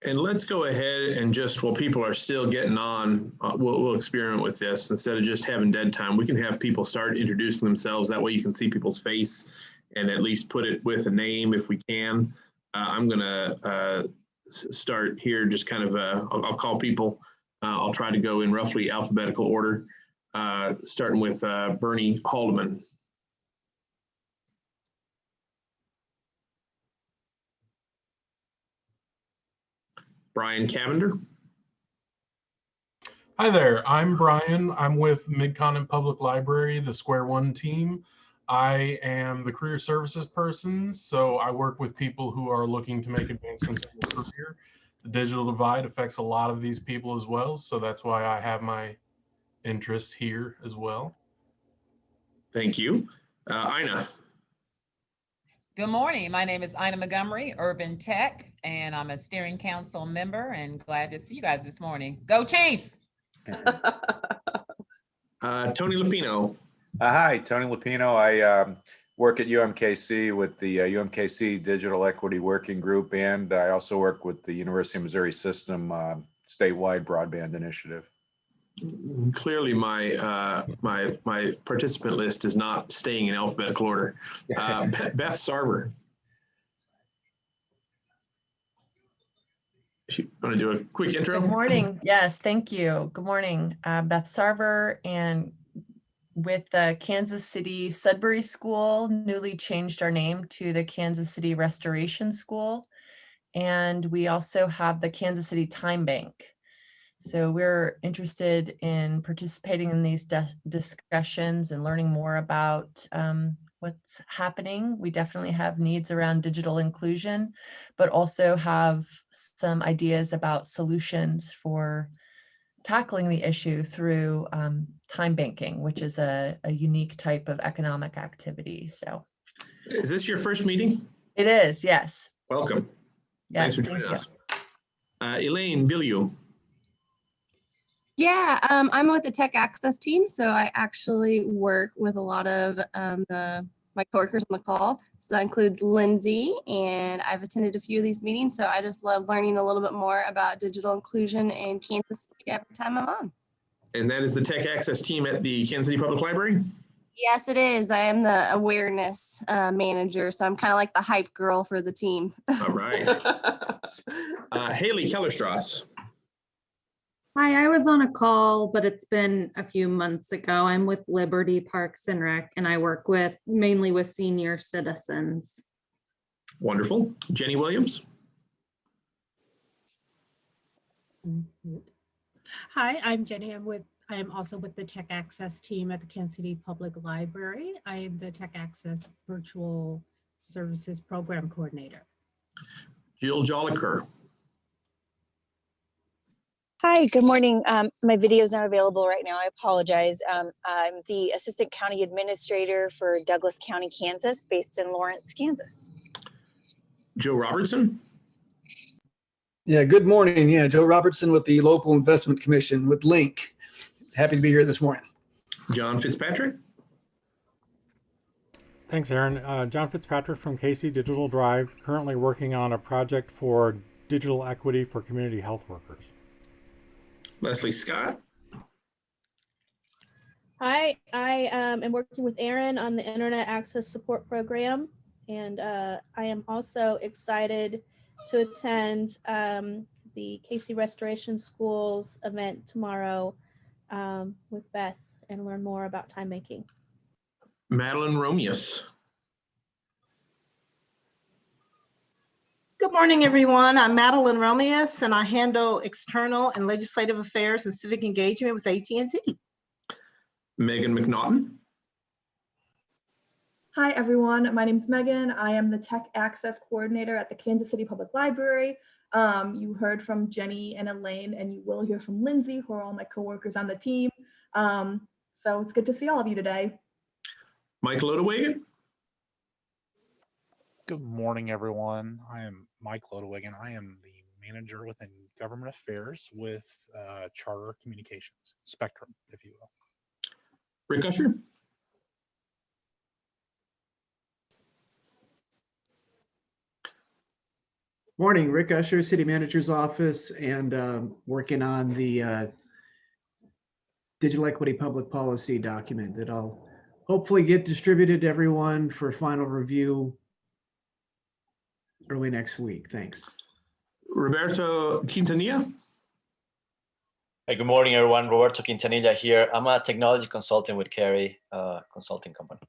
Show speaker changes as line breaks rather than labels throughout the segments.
And let's go ahead and just, while people are still getting on, we'll experiment with this. Instead of just having dead time, we can have people start introducing themselves. That way you can see people's face and at least put it with a name if we can. I'm going to start here, just kind of, I'll call people. I'll try to go in roughly alphabetical order, starting with Bernie Haldeman. Brian Cavender.
Hi there, I'm Brian. I'm with Mid-Continent Public Library, the Square One team. I am the career services person, so I work with people who are looking to make advancements in their career. The digital divide affects a lot of these people as well, so that's why I have my interest here as well.
Thank you. Ina.
Good morning. My name is Ina Montgomery, Urban Tech, and I'm a steering council member and glad to see you guys this morning. Go Chiefs!
Tony Lupino.
Hi, Tony Lupino. I work at UMKC with the UMKC Digital Equity Working Group, and I also work with the University of Missouri System statewide broadband initiative.
Clearly, my participant list is not staying in alphabetical order. Beth Sarver. You want to do a quick intro?
Good morning. Yes, thank you. Good morning. Beth Sarver, and with the Kansas City Sudbury School, newly changed our name to the Kansas City Restoration School. And we also have the Kansas City Time Bank. So we're interested in participating in these discussions and learning more about what's happening. We definitely have needs around digital inclusion, but also have some ideas about solutions for tackling the issue through time banking, which is a unique type of economic activity. So,
is this your first meeting?
It is, yes.
Welcome.
Yes,
thanks for joining us. Elaine Villieu.
Yeah, I'm with the Tech Access team, so I actually work with a lot of my coworkers on the call. So that includes Lindsay, and I've attended a few of these meetings, so I just love learning a little bit more about digital inclusion in Kansas City every time I'm on.
And that is the Tech Access team at the Kansas City Public Library?
Yes, it is. I am the awareness manager, so I'm kind of like the hype girl for the team.
All right. Haley Kellerstrass.
Hi, I was on a call, but it's been a few months ago. I'm with Liberty Parks and Rec, and I work mainly with senior citizens.
Wonderful. Jenny Williams.
Hi, I'm Jenny. I am also with the Tech Access team at the Kansas City Public Library. I am the Tech Access Virtual Services Program Coordinator.
Jill Joliker.
Hi, good morning. My video is not available right now. I apologize. I'm the Assistant County Administrator for Douglas County, Kansas, based in Lawrence, Kansas.
Joe Robertson.
Yeah, good morning. Yeah, Joe Robertson with the Local Investment Commission with Link. Happy to be here this morning.
John Fitzpatrick.
Thanks, Aaron. John Fitzpatrick from KC Digital Drive, currently working on a project for digital equity for community health workers.
Leslie Scott.
Hi, I am working with Aaron on the Internet Access Support Program, and I am also excited to attend the KC Restoration School's event tomorrow with Beth and learn more about time making.
Madeline Romius.
Good morning, everyone. I'm Madeline Romius, and I handle external and legislative affairs and civic engagement with AT&T.
Megan McNaughton.
Hi, everyone. My name is Megan. I am the Tech Access Coordinator at the Kansas City Public Library. You heard from Jenny and Elaine, and you will hear from Lindsay, who are all my coworkers on the team. So it's good to see all of you today.
Mike Lodewagen.
Good morning, everyone. I am Mike Lodewagen. I am the manager within government affairs with Charter Communications, Spectrum, if you will.
Rick Usher.
Morning, Rick Usher, City Manager's Office, and working on the Digital Equity Public Policy document that I'll hopefully get distributed to everyone for final review early next week. Thanks.
Roberto Quintanilla.
Hey, good morning, everyone. Roberto Quintanilla here. I'm a technology consultant with Carey Consulting Company.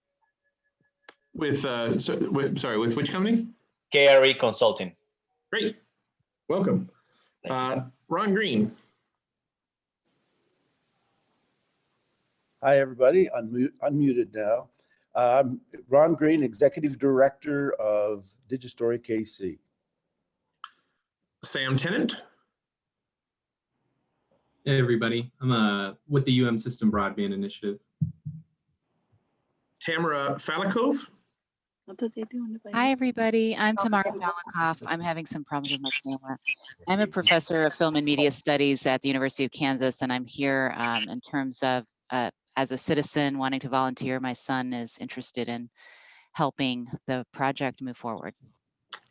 With with which company?
Carey Consulting.
Great. Welcome. Ron Green.
Hi, everybody. Unmuted now. I'm Ron Green, Executive Director of Digistory KC.
Sam Tennant.
Hey, everybody. I'm with the System Broadband Initiative.
Tamara Falikov.
Hi, everybody. I'm Tamara Falikoff. I'm having some problems with my camera. I'm a professor of film and media studies at the University of Kansas, and I'm here in terms of as a citizen wanting to volunteer. My son is interested in helping the project move forward.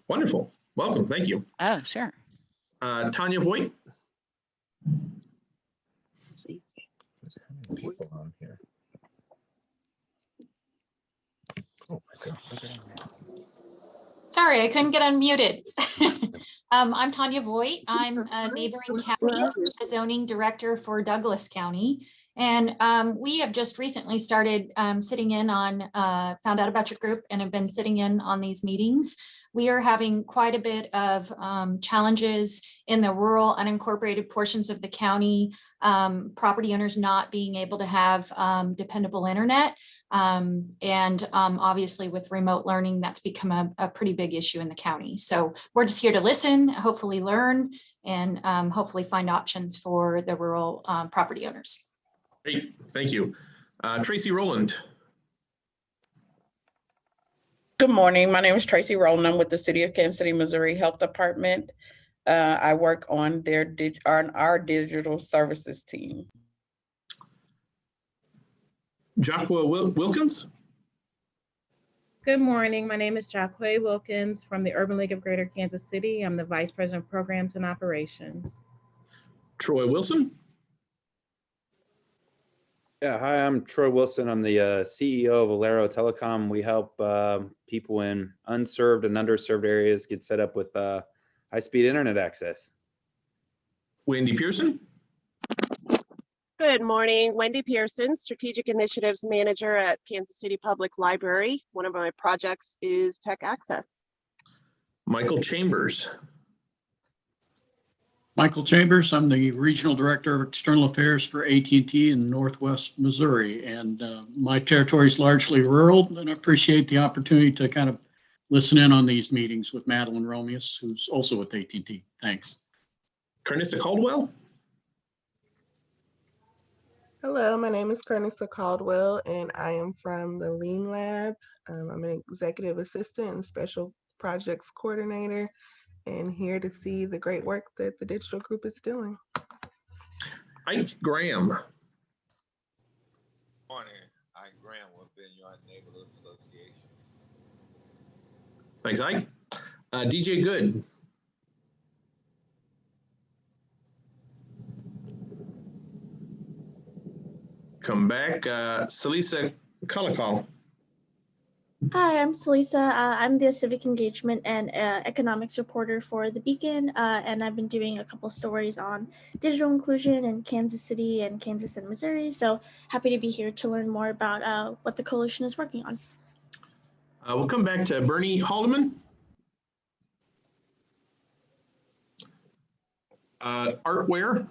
Wonderful. Welcome. Thank you.
Oh, sure.
Tanya Voigt.
Sorry, I couldn't get unmuted. I'm Tanya Voigt. I'm a neighboring county, a zoning director for Douglas County. And we have just recently started sitting in on, found out about your group and have been sitting in on these meetings. We are having quite a bit of challenges in the rural unincorporated portions of the county, property owners not being able to have dependable internet. And obviously with remote learning, that's become a pretty big issue in the county. So we're just here to listen, hopefully learn, and hopefully find options for the rural property owners.
Great, thank you. Tracy Rowland.
Good morning. My name is Tracy Rowland. I'm with the City of Kansas City, Missouri Health Department. I work on our digital services team.
Jacqua Wilkins.
Good morning. My name is Jacqua Wilkins from the Urban League of Greater Kansas City. I'm the Vice President of Programs and Operations.
Troy Wilson.
Yeah, hi, I'm Troy Wilson. I'm the CEO of Alero Telecom. We help people in unserved and underserved areas get set up with high-speed internet access.
Wendy Pearson.
Good morning, Wendy Pearson, Strategic Initiatives Manager at Kansas City Public Library. One of my projects is Tech Access.
Michael Chambers.
Michael Chambers, I'm the Regional Director of External Affairs for AT&T in Northwest Missouri, and my territory is largely rural, and I appreciate the opportunity to kind of listen in on these meetings with Madeline Romius, who's also with AT&T. Thanks.
Carnissa Caldwell.
Hello, my name is Carnissa Caldwell, and I am from the Lean Lab. I'm an Executive Assistant and Special Projects Coordinator, and here to see the great work that the digital group is doing.
Ike Graham.
Morning, Ike Graham with Vineyard Neighborhood Association.
Thanks, Ike. DJ Good. Come back. Salisa Kalakal.
Hi, I'm Salisa. I'm the civic engagement and economics reporter for The Beacon, and I've been doing a couple stories on digital inclusion in Kansas City and Kansas and Missouri. So happy to be here to learn more about what the coalition is working on.
We'll come back to Bernie Haldeman. Art Ware.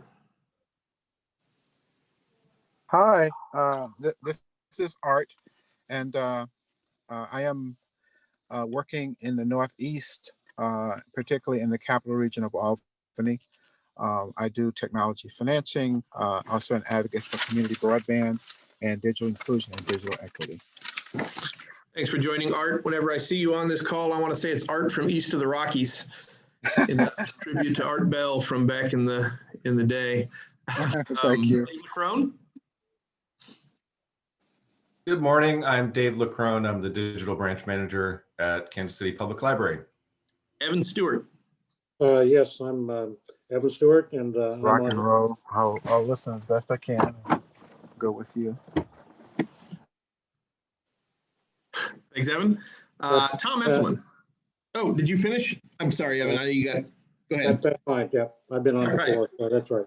Hi, this is Art, and I am working in the Northeast, particularly in the capital region of Albany. I do technology financing, also an advocate for community broadband and digital inclusion and digital equity.
Thanks for joining, Art. Whenever I see you on this call, I want to say it's Art from east of the Rockies, in a tribute to Art Bell from back in the day.
Thank you.
Dave Crone.
Good morning. I'm Dave LaCrone. I'm the digital branch manager at Kansas City Public Library.
Evan Stewart.
Yes, I'm Evan Stewart, and
It's
I'm
rock
on.
and roll. I'll listen as best I can. Go with you.
Thanks, Evan. Tom Esselman. Oh, did you finish? I'm sorry, Evan. I know you got. Go ahead.
That's fine. Yeah, I've been on
All right.
before, so that's right.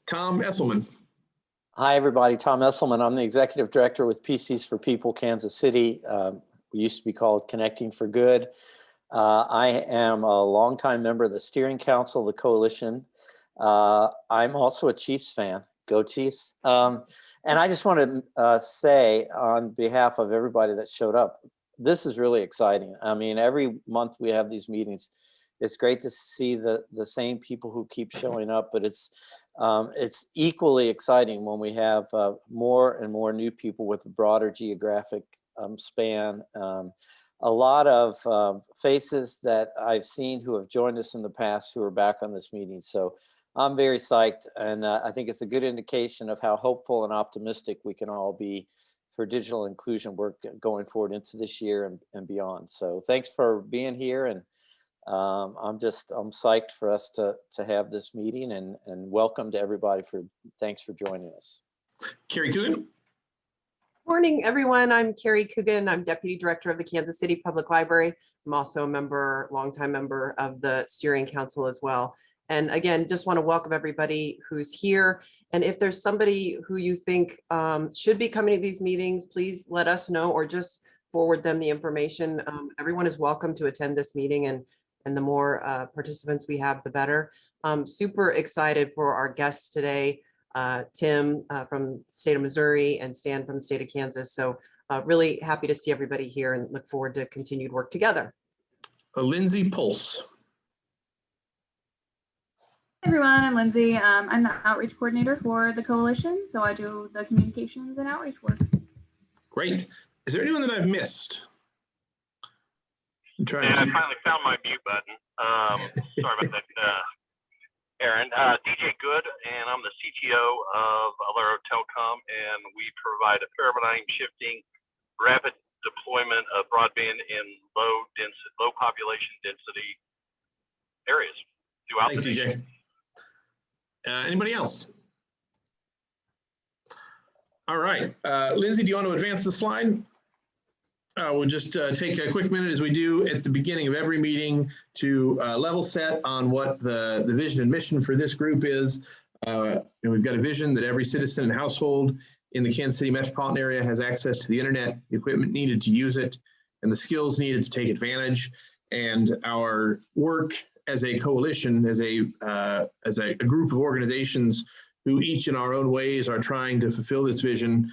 Tom Esselman.
Hi, everybody. Tom Esselman. I'm the executive director with PCs for People, Kansas City. We used to be called Connecting for Good. I am a longtime member of the steering council of the coalition. I'm also a Chiefs fan. Go Chiefs. And I just want to say on behalf of everybody that showed up, this is really exciting. I mean, every month we have these meetings. It's great to see the same people who keep showing up, but it's equally exciting when we have more and more new people with a broader geographic span. A lot of faces that I've seen who have joined us in the past who are back on this meeting. So I'm very psyched, and I think it's a good indication of how hopeful and optimistic we can all be for digital inclusion work going forward into this year and beyond. So thanks for being here, and I'm psyched for us to have this meeting, and welcome to everybody. Thanks for joining us.
Carrie Coogan.
Morning, everyone. I'm Carrie Coogan. I'm Deputy Director of the Kansas City Public Library. I'm also a longtime member of the Steering Council as well. And again, just want to welcome everybody who's here. And if there's somebody who you think should be coming to these meetings, please let us know or just forward them the information. Everyone is welcome to attend this meeting, and the more participants we have, the better. Super excited for our guests today. Tim from the state of Missouri and Stan from the state of Kansas. So really happy to see everybody here and look forward to continued work together.
Lindsay Pulse.
Hey everyone, I'm Lindsay. I'm the outreach coordinator for the coalition, so I do the communications and outreach work.
Great. Is there anyone that I've missed?
I finally found my mute button. Sorry about that, Aaron. DJ Good, and I'm the CTO of Alero Telecom, and we provide a paradigm shifting, rapid deployment of broadband in low population density areas throughout
the nation. Anybody else? All right, Lindsay, do you want to advance the slide? We'll just take a quick minute, as we do at the beginning of every meeting, to level set on what the vision and mission for this group is. And we've got a vision that every citizen and household in the Kansas City metropolitan area has access to the internet, the equipment needed to use it, and the skills needed to take advantage. And our work as a coalition, as a group of organizations who each in our own ways are trying to fulfill this vision,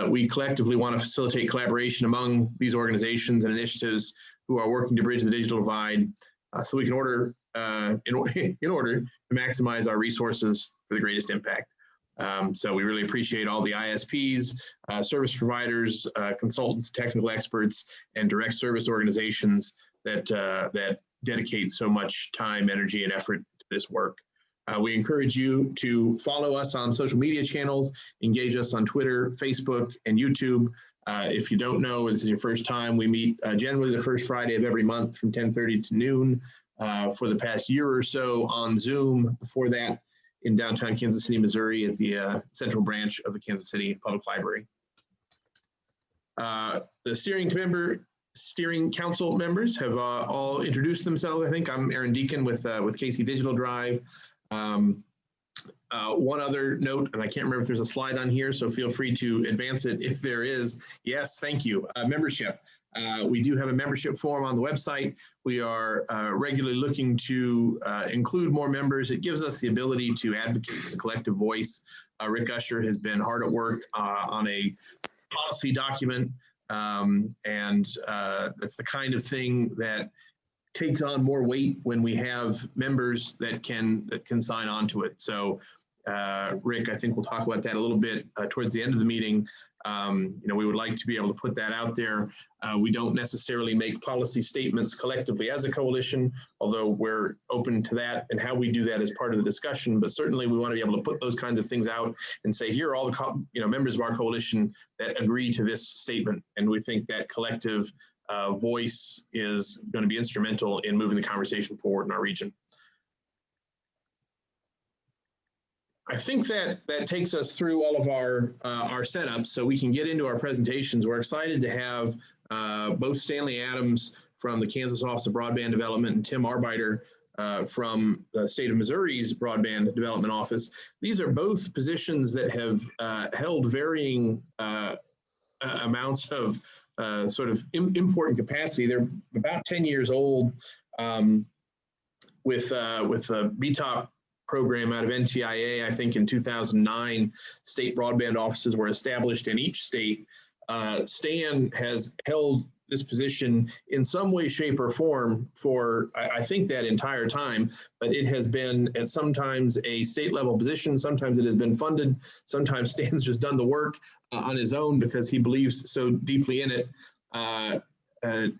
we collectively want to facilitate collaboration among these organizations and initiatives who are working to bridge the digital divide, so we can in order to maximize our resources for the greatest impact. So we really appreciate all the ISPs, service providers, consultants, technical experts, and direct service organizations that dedicate so much time, energy, and effort to this work. We encourage you to follow us on social media channels, engage us on Twitter, Facebook, and YouTube. If you don't know, this is your first time, we meet generally the first Friday of every month from 10:30 to noon for the past year or so on Zoom. Before that, in downtown Kansas City, Missouri, at the central branch of the Kansas City Public Library. The steering council members have all introduced themselves. I think I'm Aaron Deacon with KC Digital Drive. One other note, and I can't remember if there's a slide on here, so feel free to advance it if there is. Yes, thank you. Membership. We do have a membership form on the website. We are regularly looking to include more members. It gives us the ability to advocate with a collective voice. Rick Usher has been hard at work on a policy document, and that's the kind of thing that takes on more weight when we have members that can sign on to it. So Rick, I think we'll talk about that a little bit towards the end of the meeting. We would like to be able to put that out there. We don't necessarily make policy statements collectively as a coalition, although we're open to that, and how we do that is part of the discussion. But certainly we want to be able to put those kinds of things out and say, here are all the members of our coalition that agree to this statement. And we think that collective voice is going to be instrumental in moving the conversation forward in our region. I think that takes us through all of our setups so we can get into our presentations. We're excited to have both Stanley Adams from the Kansas Office of Broadband Development and Tim Arbeiter from the state of Missouri's Broadband Development Office. These are both positions that have held varying amounts of sort of important capacity. They're about 10 years old with a BTOP program out of NTIA. I think in 2009, state broadband offices were established in each state. Stan has held this position in some way, shape, or form for, I think, that entire time, but it has been at sometimes a state level position, sometimes it has been funded, sometimes Stan's just done the work on his own because he believes so deeply in it.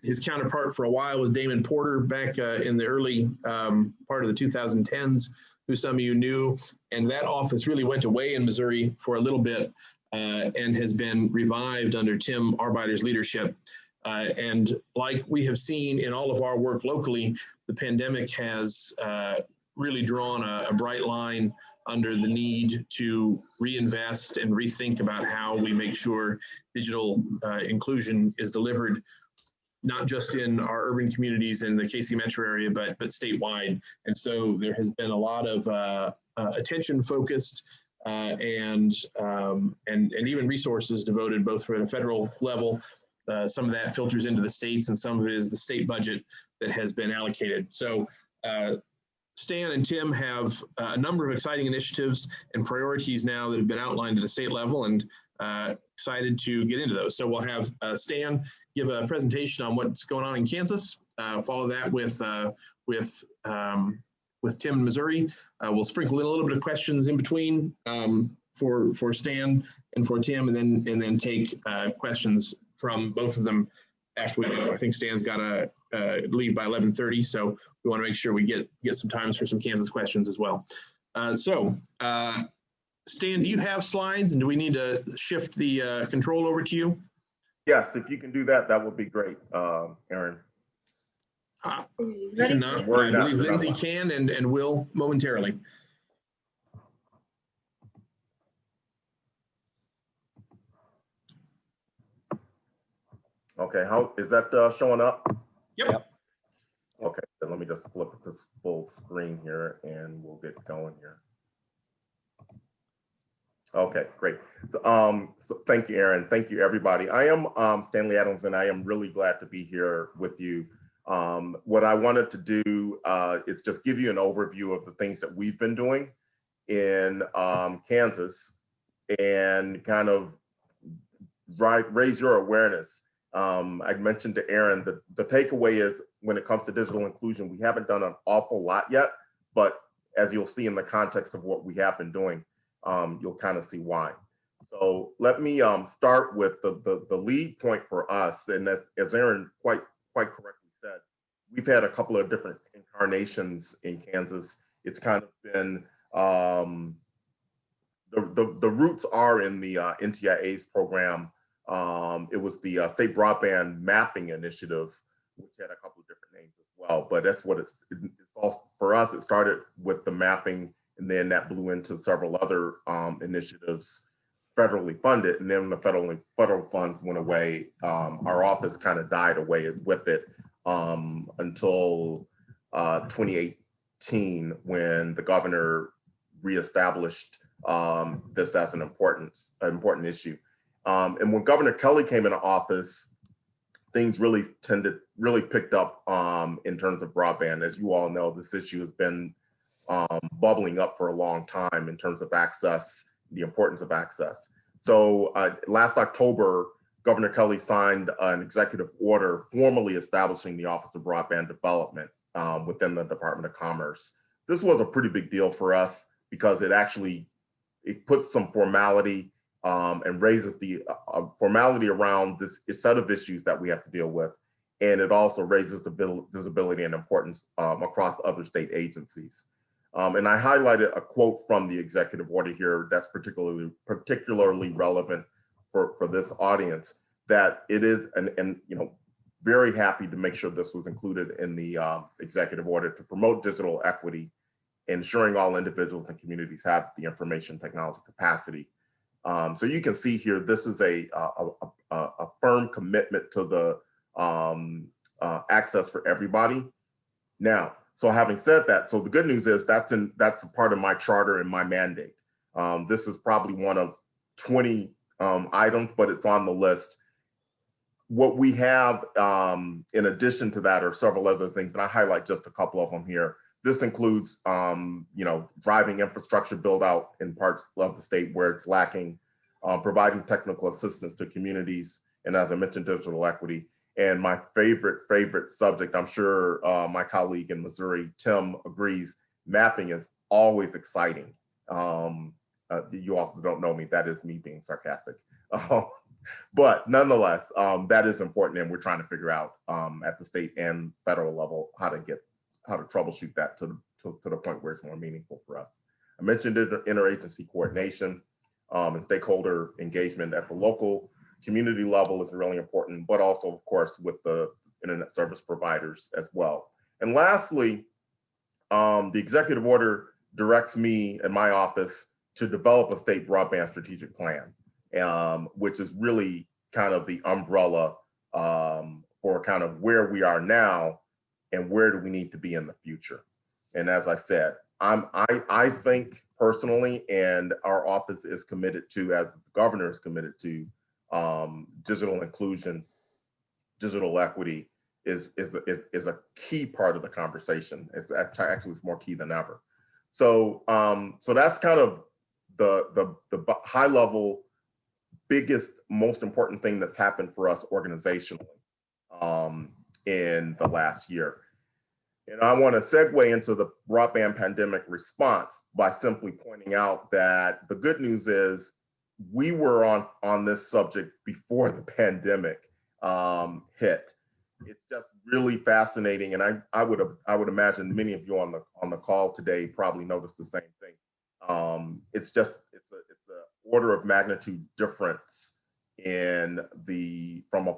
His counterpart for a while was Damon Porter back in the early part of the 2010s, who some of you knew, and that office really went away in Missouri for a little bit and has been revived under Tim Arbeiter's leadership. And like we have seen in all of our work locally, the pandemic has really drawn a bright line under the need to reinvest and rethink about how we make sure digital inclusion is delivered, not just in our urban communities in the KC metro area, but statewide. And so there has been a lot of attention focused and even resources devoted both for the federal level. Some of that filters into the states, and some of it is the state budget that has been allocated. So Stan and Tim have a number of exciting initiatives and priorities now that have been outlined at the state level, and excited to get into those. So we'll have Stan give a presentation on what's going on in Kansas, follow that with Tim in Missouri. We'll sprinkle in a little bit of questions in between for Stan and for Tim, and then take questions from both of them after we go. I think Stan's got to leave by 11:30, so we want to make sure we get some times for some Kansas questions as well. Stan, do you have slides, and do we need to shift the control over to you?
Yes, if you can do that, that would be great, Aaron.
I cannot, but I believe Lindsay can and will momentarily.
Okay, how is that showing up?
Yep.
Okay, then let me just flip this full screen here and we'll get going here. Okay, great. So thank you, Aaron. Thank you, everybody. I am Stanley Adams, and I am really glad to be here with you. What I wanted to do is just give you an overview of the things that we've been doing in Kansas and kind of raise your awareness. I mentioned to Aaron that the takeaway is when it comes to digital inclusion, we haven't done an awful lot yet, but as you'll see in the context of what we have been doing, you'll kind of see why. So let me start with the lead point for us, and as Aaron quite correctly said, we've had a couple of different incarnations in Kansas. It's kind of been the roots are in the NTIA's program. It was the State Broadband Mapping Initiative, which had a couple of different names as well. But that's what it's all for us. It started with the mapping, and then that blew into several other initiatives federally funded. And then when the federal funds went away, our office kind of died away with it until 2018, when the governor reestablished this as an important issue. And when Governor Kelly came into office, things really picked up in terms of broadband. As you all know, this issue has been bubbling up for a long time in terms of access, the importance of access. So last October, Governor Kelly signed an executive order formally establishing the Office of Broadband Development within the Department of Commerce. This was a pretty big deal for us because it puts some formality and raises the formality around this set of issues that we have to deal with. And it also raises the visibility and importance across other state agencies. And I highlighted a quote from the executive order here that's particularly relevant for this audience, that it is, and you know, very happy to make sure this was included in the executive order to promote digital equity, ensuring all individuals and communities have the information technology capacity. So you can see here, this is a firm commitment to the access for everybody. Now, so having said that, so the good news is that's a part of my charter and my mandate. This is probably one of 20 items, but it's on the list. What we have in addition to that are several other things, and I highlight just a couple of them here. This includes, driving infrastructure build out in parts of the state where it's lacking, providing technical assistance to communities, and as I mentioned, digital equity. And my favorite subject, I'm sure my colleague in Missouri, Tim, agrees, mapping is always exciting. You also don't know me, that is me being sarcastic. But nonetheless, that is important, and we're trying to figure out at the state and federal level how to troubleshoot that to the point where it's more meaningful for us. I mentioned interagency coordination and stakeholder engagement at the local community level is really important, but also, of course, with the internet service providers as well. And lastly, the executive order directs me and my office to develop a state broadband strategic plan, which is really kind of the umbrella for kind of where we are now and where do we need to be in the future. And as I said, I think personally, and our office is committed to, as the governor is committed to, digital inclusion, digital equity is a key part of the conversation. It's actually more key than ever. So so that's kind of the high level, biggest, most important thing that's happened for us organizationally in the last year. And I want to segue into the broadband pandemic response by simply pointing out that the good news is we were on this subject before the pandemic hit. It's just really fascinating, and I would imagine many of you on the call today probably noticed the same thing. It's a order of magnitude difference in from a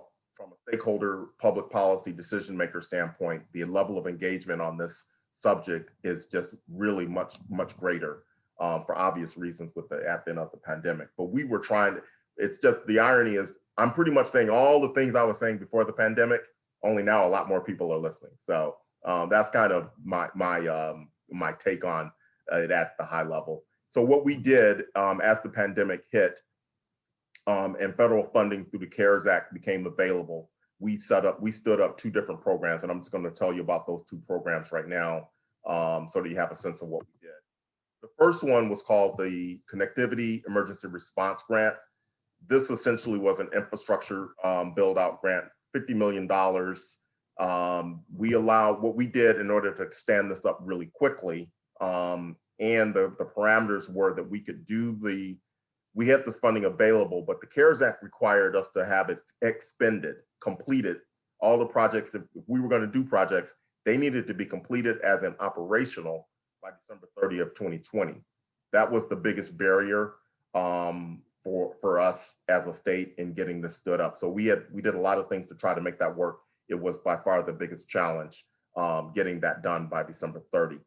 stakeholder public policy decision maker standpoint. The level of engagement on this subject is just really much greater for obvious reasons with the advent of the pandemic. But we were trying to, it's just, the irony is I'm pretty much saying all the things I was saying before the pandemic, only now a lot more people are listening. So that's kind of my take on it at the high level. So what we did as the pandemic hit and federal funding through the CARES Act became available, we stood up two different programs, and I'm just going to tell you about those two programs right now so that you have a sense of what we did. The first one was called the Connectivity Emergency Response Grant. This essentially was an infrastructure build out grant, $50 million. What we did in order to stand this up really quickly, and the parameters were that we could we had this funding available, but the CARES Act required us to have it expended, completed. All the projects, if we were going to do projects, they needed to be completed as an operational by December 30 of 2020. That was the biggest barrier for us as a state in getting this stood up. So we did a lot of things to try to make that work. It was by far the biggest challenge getting that done by December 30.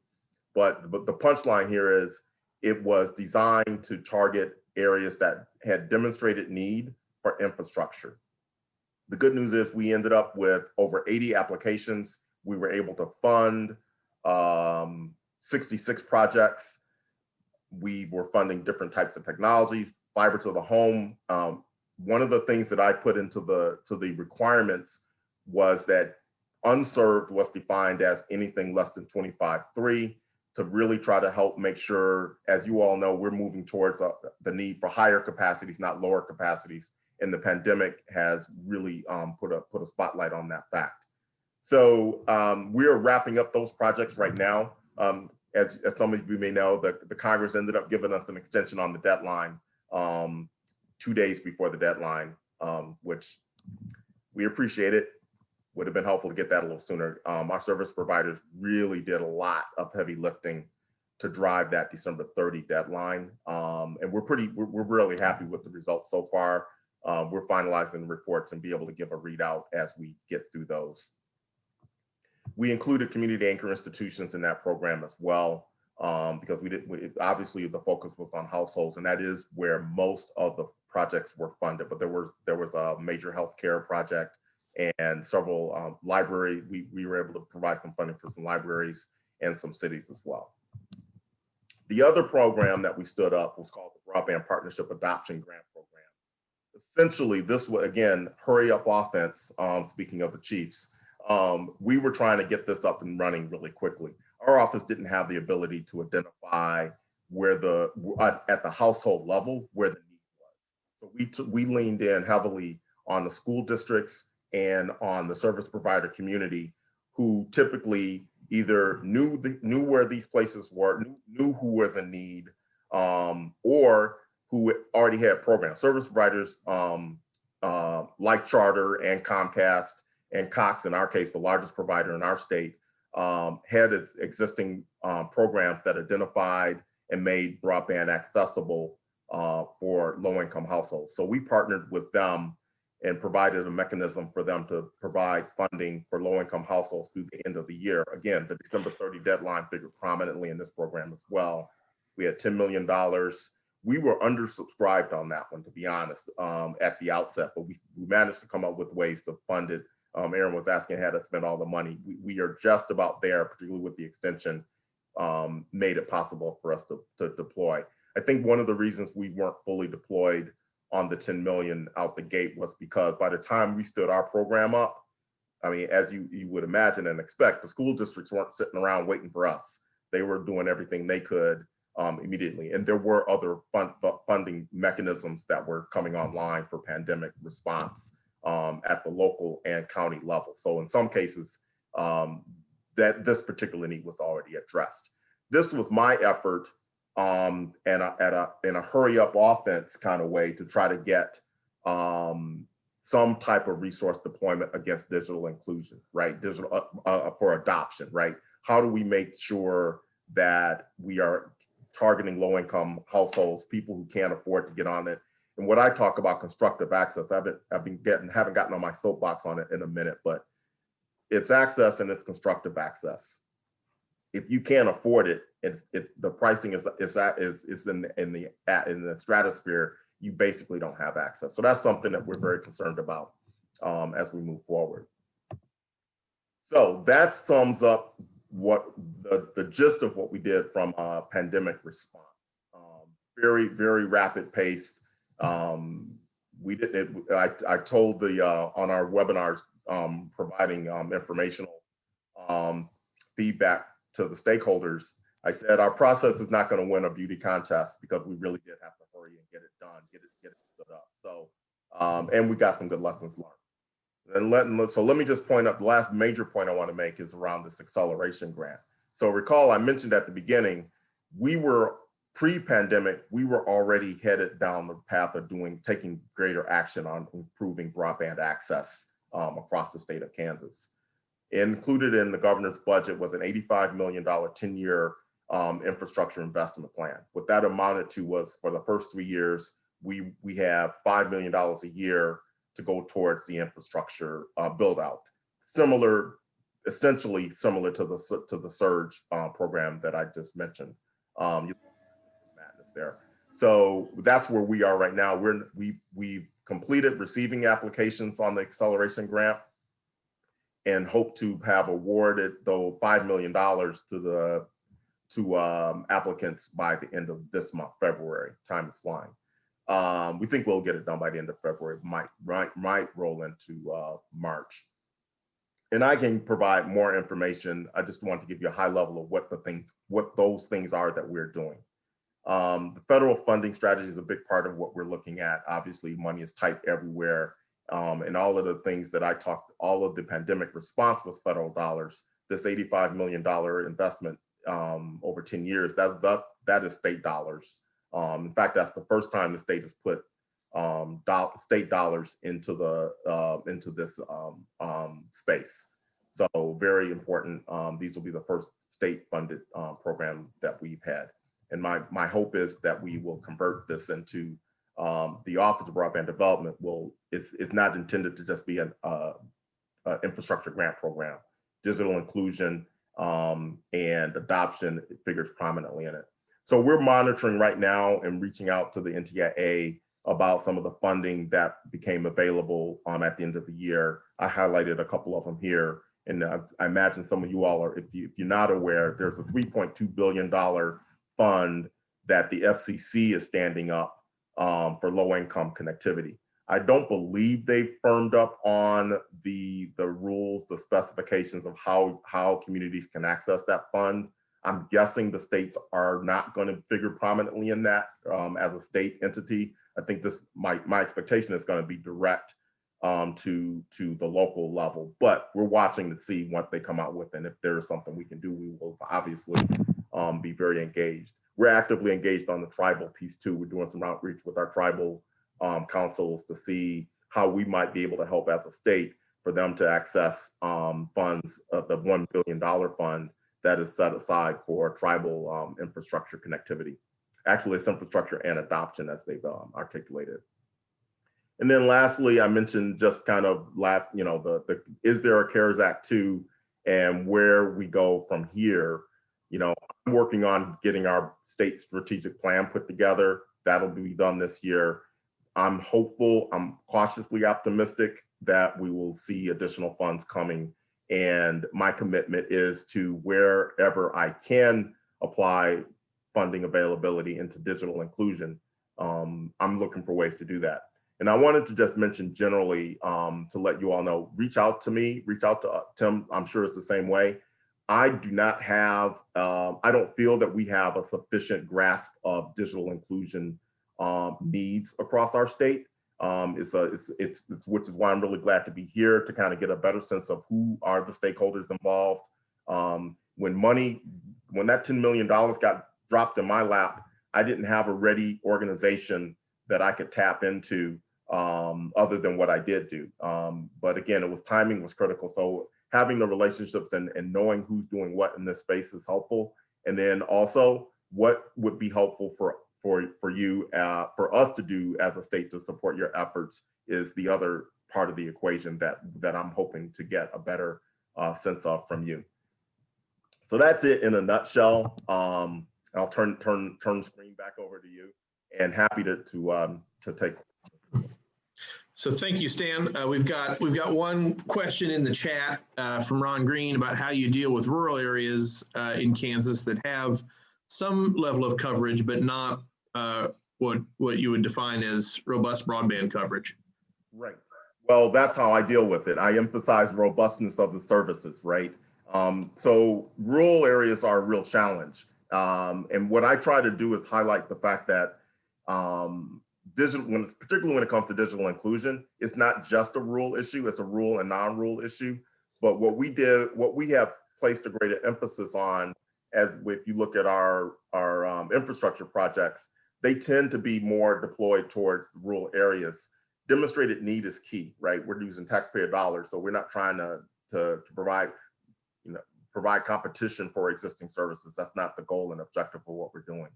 But the punchline here is it was designed to target areas that had demonstrated need for infrastructure. The good news is we ended up with over 80 applications. We were able to fund 66 projects. We were funding different types of technologies, fiber to the home. One of the things that I put into the requirements was that unserved was defined as anything less than 25.3 to really try to help make sure, as you all know, we're moving towards the need for higher capacities, not lower capacities. And the pandemic has really put a spotlight on that fact. So we are wrapping up those projects right now. As some of you may know, the Congress ended up giving us an extension on the deadline 2 days before the deadline, which we appreciate it. Would have been helpful to get that a little sooner. Our service providers really did a lot of heavy lifting to drive that December 30 deadline. And we're really happy with the results so far. we're finalizing the reports and be able to give a readout as we get through those. We included community anchor institutions in that program as well, because obviously the focus was on households, and that is where most of the projects were funded. But there was a major healthcare project and several library. We were able to provide some funding for some libraries and some cities as well. The other program that we stood up was called the Broadband Partnership Adoption Grant Program. Essentially, this was, again, hurry up offense, speaking of the Chiefs. We were trying to get this up and running really quickly. Our office didn't have the ability to identify where at the household level where the need was. So we leaned in heavily on the school districts and on the service provider community, who typically either knew where these places were, knew who was in need, or who already had programs. Service providers like Charter and Comcast and Cox, in our case, the largest provider in our state, had its existing programs that identified and made broadband accessible for low-income households. So we partnered with them and provided a mechanism for them to provide funding for low-income households through the end of the year. Again, the December 30 deadline figured prominently in this program as well. We had $10 million. We were undersubscribed on that one, to be honest, at the outset, but we managed to come up with ways to fund it. Aaron was asking how to spend all the money. We are just about there, particularly with the extension, made it possible for us to deploy. I think one of the reasons we weren't fully deployed on the 10 million out the gate was because by the time we stood our program up, I mean, as you would imagine and expect, the school districts weren't sitting around waiting for us. They were doing everything they could immediately. And there were other funding mechanisms that were coming online for pandemic response at the local and county level. So in some cases, that this particular need was already addressed. This was my effort in a hurry up offense kind of way to try to get some type of resource deployment against digital inclusion, right? Digital for adoption, right? How do we make sure that we are targeting low income households, people who can't afford to get on it? And what I talk about constructive access, haven't gotten on my soapbox on it in a minute, but it's access and it's constructive access. If you can't afford it, the pricing is in the stratosphere, you basically don't have access. So that's something that we're very concerned about as we move forward. So that sums up what the gist of what we did from a pandemic response. Very, very rapid pace. We did it. I told on our webinars providing informational feedback to the stakeholders, I said our process is not going to win a beauty contest because we really did have to hurry and get it done, get it stood up. So, and we got some good lessons learned. And so let me just point up the last major point I want to make is around this acceleration grant. So recall I mentioned at the beginning, pre-pandemic, we were already headed down the path of taking greater action on improving broadband access across the state of Kansas. Included in the governor's budget was an $85 million 10-year infrastructure investment plan. What that amounted to was, for the first 3 years, we have $5 million a year to go towards the infrastructure build out. Essentially similar to the Surge program that I just mentioned. Madness there. So that's where we are right now. We've completed receiving applications on the acceleration grant, and hope to have awarded though $5 million to applicants by the end of this month, February. Time is flying. We think we'll get it done by the end of February. Might roll into March. And I can provide more information. I just want to give you a high level of what those things are that we're doing. The federal funding strategy is a big part of what we're looking at. Obviously, money is tight everywhere. And all of the things that I talked, all of the pandemic response was federal dollars. This $85 million investment over 10 years, that is state dollars. In fact, that's the first time the state has put state dollars into this space. So very important. These will be the first state-funded program that we've had. And my hope is that we will convert this into the Office of Broadband Development it's not intended to just be an infrastructure grant program. Digital inclusion and adoption figures prominently in it. So we're monitoring right now and reaching out to the NTIA about some of the funding that became available at the end of the year. I highlighted a couple of them here. And I imagine some of you all are, if you're not aware, there's a $3.2 billion fund that the FCC is standing up for low-income connectivity. I don't believe they've firmed up on the rules, the specifications of how communities can access that fund. I'm guessing the states are not going to figure prominently in that as a state entity. I think my expectation is going to be direct to the local level, but we're watching to see what they come out with, and if there's something we can do, we will obviously be very engaged. We're actively engaged on the tribal piece too. We're doing some outreach with our tribal councils to see how we might be able to help as a state for them to access funds of the $1 billion fund that is set aside for tribal infrastructure connectivity. Actually, it's infrastructure and adoption as they've articulated. And then lastly, I mentioned just kind of is there a CARES Act 2 and where we go from here? I'm working on getting our state strategic plan put together. That'll be done this year. I'm hopeful, I'm cautiously optimistic that we will see additional funds coming. And my commitment is to wherever I can apply funding availability into digital inclusion, I'm looking for ways to do that. And I wanted to just mention generally to let you all know, reach out to me, reach out to Tim, I'm sure it's the same way. I do not have, I don't feel that we have a sufficient grasp of digital inclusion needs across our state. Which is why I'm really glad to be here to kind of get a better sense of who are the stakeholders involved. When that $10 million got dropped in my lap, I didn't have a ready organization that I could tap into other than what I did do. But again, timing was critical. So having the relationships and knowing who's doing what in this space is helpful. And then also what would be helpful for you, for us to do as a state to support your efforts is the other part of the equation that I'm hoping to get a better sense of from you. So that's it in a nutshell. I'll turn the screen back over to you, and happy to take.
So thank you, Stan. We've got one question in the chat from Ron Green about how you deal with rural areas in Kansas that have some level of coverage, but not what you would define as robust broadband coverage.
Right. Well, that's how I deal with it. I emphasize robustness of the services, right? So rural areas are a real challenge. And what I try to do is highlight the fact that particularly when it comes to digital inclusion, it's not just a rural issue, it's a rural and non-rural issue. But what we have placed a greater emphasis on, if you look at our infrastructure projects, they tend to be more deployed towards rural areas. Demonstrated need is key, right? We're using taxpayer dollars, so we're not trying to provide competition for existing services. That's not the goal and objective for what we're doing.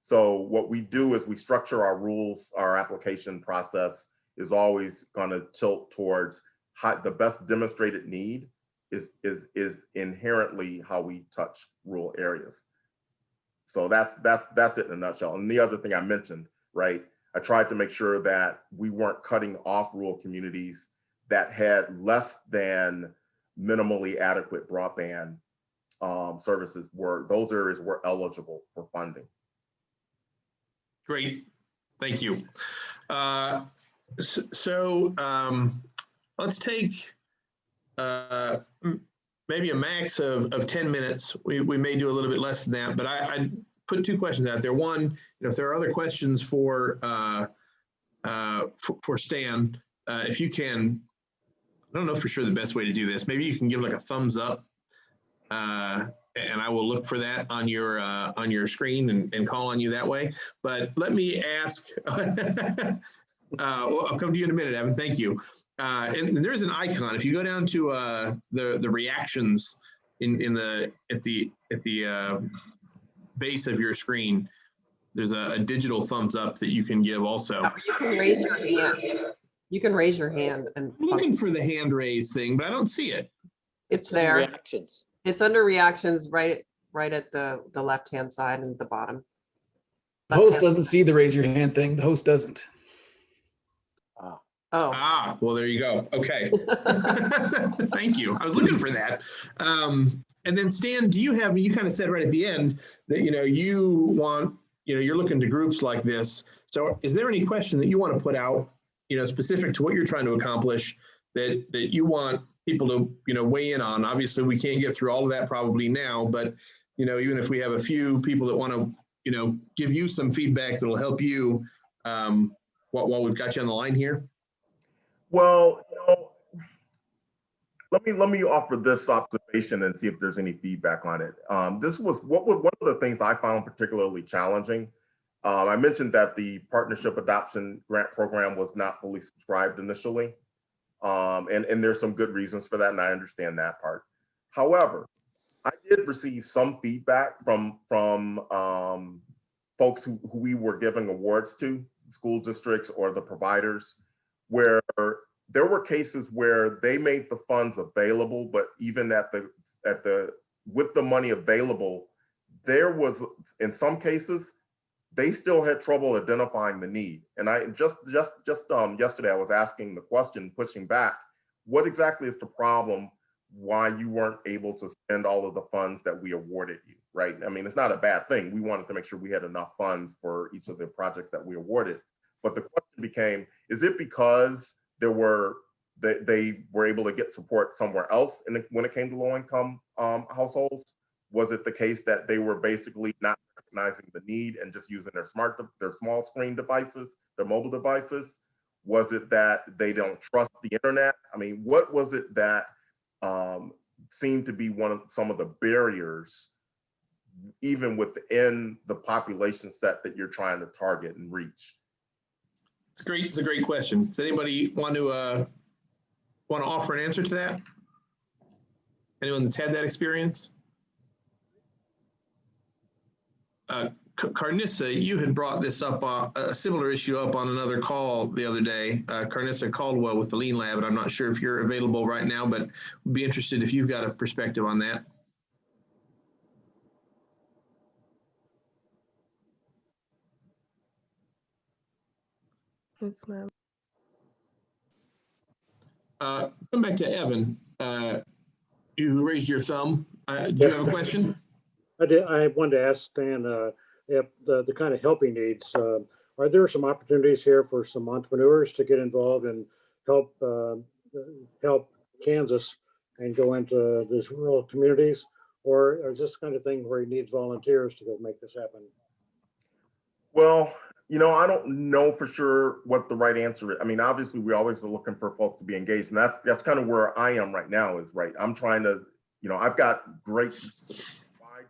So what we do is we structure our rules. Our application process is always going to tilt towards the best demonstrated need is inherently how we touch rural areas. So that's it in a nutshell. And the other thing I mentioned, right? I tried to make sure that we weren't cutting off rural communities that had less than minimally adequate broadband services. Those areas were eligible for funding.
Great, thank you. Let's take maybe a max of 10 minutes. We may do a little bit less than that, but I put two questions out there. One, if there are other questions for Stan, if you can, I don't know for sure the best way to do this. Maybe you can give like a thumbs up, and I will look for that on your screen and call on you that way. But let me ask. Well, I'll come to you in a minute, Evan. Thank you. And there's an icon. If you go down to the reactions at the base of your screen, there's a digital thumbs up that you can give also.
You can raise your hand. You can raise your hand and.
I'm looking for the hand raise thing, but I don't see it.
It's there.
Reactions.
It's under reactions, right at the left-hand side and the bottom.
The host doesn't see the raise your hand thing. The host doesn't.
Ah, well, there you go. Okay. Thank you. I was looking for that. And then Stan, you kind of said right at the end that, you're looking to groups like this. So is there any question that you want to put out, specific to what you're trying to accomplish that you want people to, weigh in on? Obviously, we can't get through all of that probably now, but, even if we have a few people that want to, give you some feedback that'll help you while we've got you on the line here.
Well, let me offer this observation and see if there's any feedback on it. This was one of the things I found particularly challenging. I mentioned that the Partnership Adoption Grant Program was not fully subscribed initially. And there's some good reasons for that, and I understand that part. However, I did receive some feedback from folks who we were giving awards to, school districts or the providers, where there were cases where they made the funds available, but even with the money available, there was, in some cases, they still had trouble identifying the need. And I just yesterday I was asking the question, pushing back, what exactly is the problem? Why you weren't able to spend all of the funds that we awarded you, right? I mean, it's not a bad thing. We wanted to make sure we had enough funds for each of the projects that we awarded. But the question became, is it because they were able to get support somewhere else when it came to low-income households? Was it the case that they were basically not recognizing the need and just using their small screen devices, their mobile devices? Was it that they don't trust the internet? I mean, what was it that seemed to be some of the barriers, even within the population set that you're trying to target and reach?
It's a great question. Does anybody want to offer an answer to that? Anyone that's had that experience? Carnissa, you had brought this up, a similar issue up on another call the other day. Carnissa Caldwell with the Lean Lab, and I'm not sure if you're available right now, but would be interested if you've got a perspective on that.
Yes, ma'am.
Come back to Evan. You raised your thumb. Do you have a question?
I did. I wanted to ask Stan if the kind of helping needs. Are there some opportunities here for some entrepreneurs to get involved and help Kansas and go into these rural communities, or is this kind of thing where he needs volunteers to go make this happen?
Well, I don't know for sure what the right answer is. I mean, obviously, we always are looking for folks to be engaged, and that's kind of where I am right now. Is right. I'm trying to, I've got great wide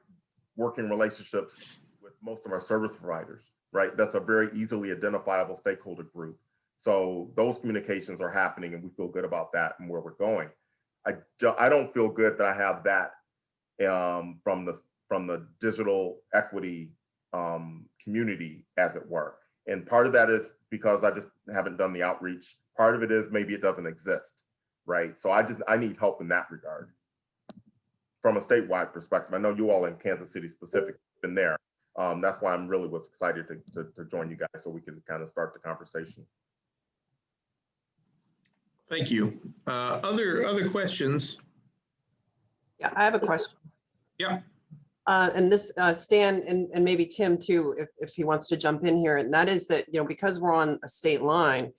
working relationships with most of our service providers. Right. That's a very easily identifiable stakeholder group. So those communications are happening, and we feel good about that and where we're going. I don't feel good that I have that from the digital equity community, as it were. And part of that is because I just haven't done the outreach. Part of it is maybe it doesn't exist, right? So I need help in that regard. From a statewide perspective, I know you all in Kansas City specifically been there. That's why I'm really was excited to join you guys so we can kind of start the conversation.
Thank you. Other questions?
Yeah, I have a question.
Yeah.
And this Stan and maybe Tim too, if he wants to jump in here, and that is that, because we're on a state line,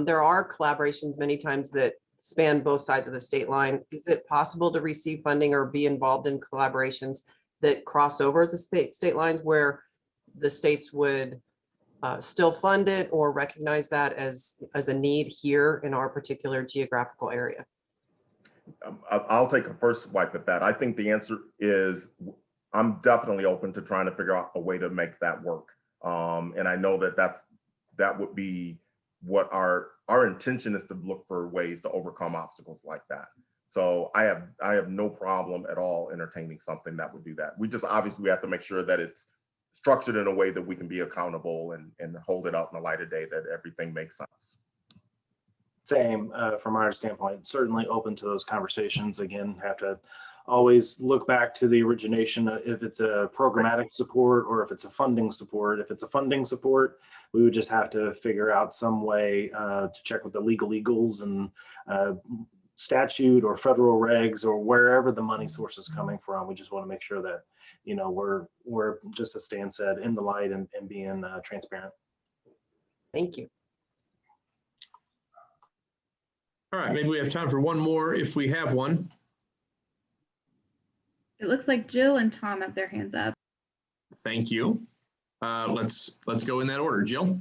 there are collaborations many times that span both sides of the state line. Is it possible to receive funding or be involved in collaborations that cross over the state lines where the states would still fund it or recognize that as a need here in our particular geographical area?
I'll take a first swipe at that. I think the answer is I'm definitely open to trying to figure out a way to make that work. And I know that would be what our intention is, to look for ways to overcome obstacles like that. So I have no problem at all entertaining something that would do that. We just obviously we have to make sure that it's structured in a way that we can be accountable and hold it out in the light of day that everything makes sense.
Same from our standpoint, certainly open to those conversations. Again, have to always look back to the origination, if it's a programmatic support or if it's a funding support. If it's a funding support, we would just have to figure out some way to check with the legal eagles and statute or federal regs or wherever the money source is coming from. We just want to make sure that, you know, we're just, as Stan said, in the light and being transparent.
Thank you.
All right, maybe we have time for one more if we have one.
It looks like Jill and Tom have their hands up.
Thank you. Let's go in that order. Jill.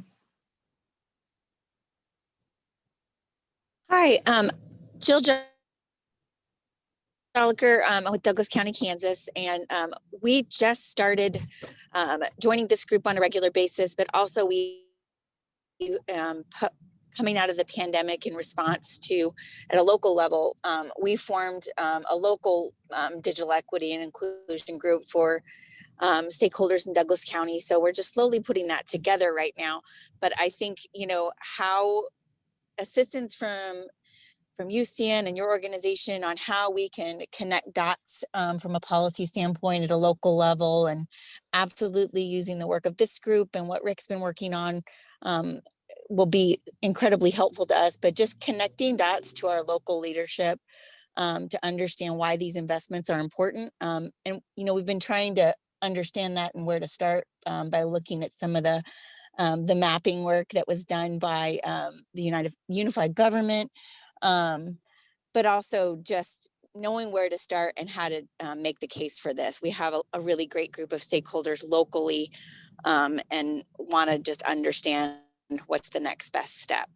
Hi, Jill Joliker with Douglas County, Kansas, and we just started joining this group on a regular basis, but also we coming out of the pandemic in response to, at a local level, we formed a local digital equity and inclusion group for stakeholders in Douglas County. So we're just slowly putting that together right now. But I think, you know, how assistance from UCN and your organization on how we can connect dots from a policy standpoint at a local level, and absolutely using the work of this group and what Rick's been working on will be incredibly helpful to us. But just connecting dots to our local leadership to understand why these investments are important. And, you know, we've been trying to understand that and where to start by looking at some of the mapping work that was done by the Unified Government, but also just knowing where to start and how to make the case for this. We have a really great group of stakeholders locally and want to just understand what's the next best step.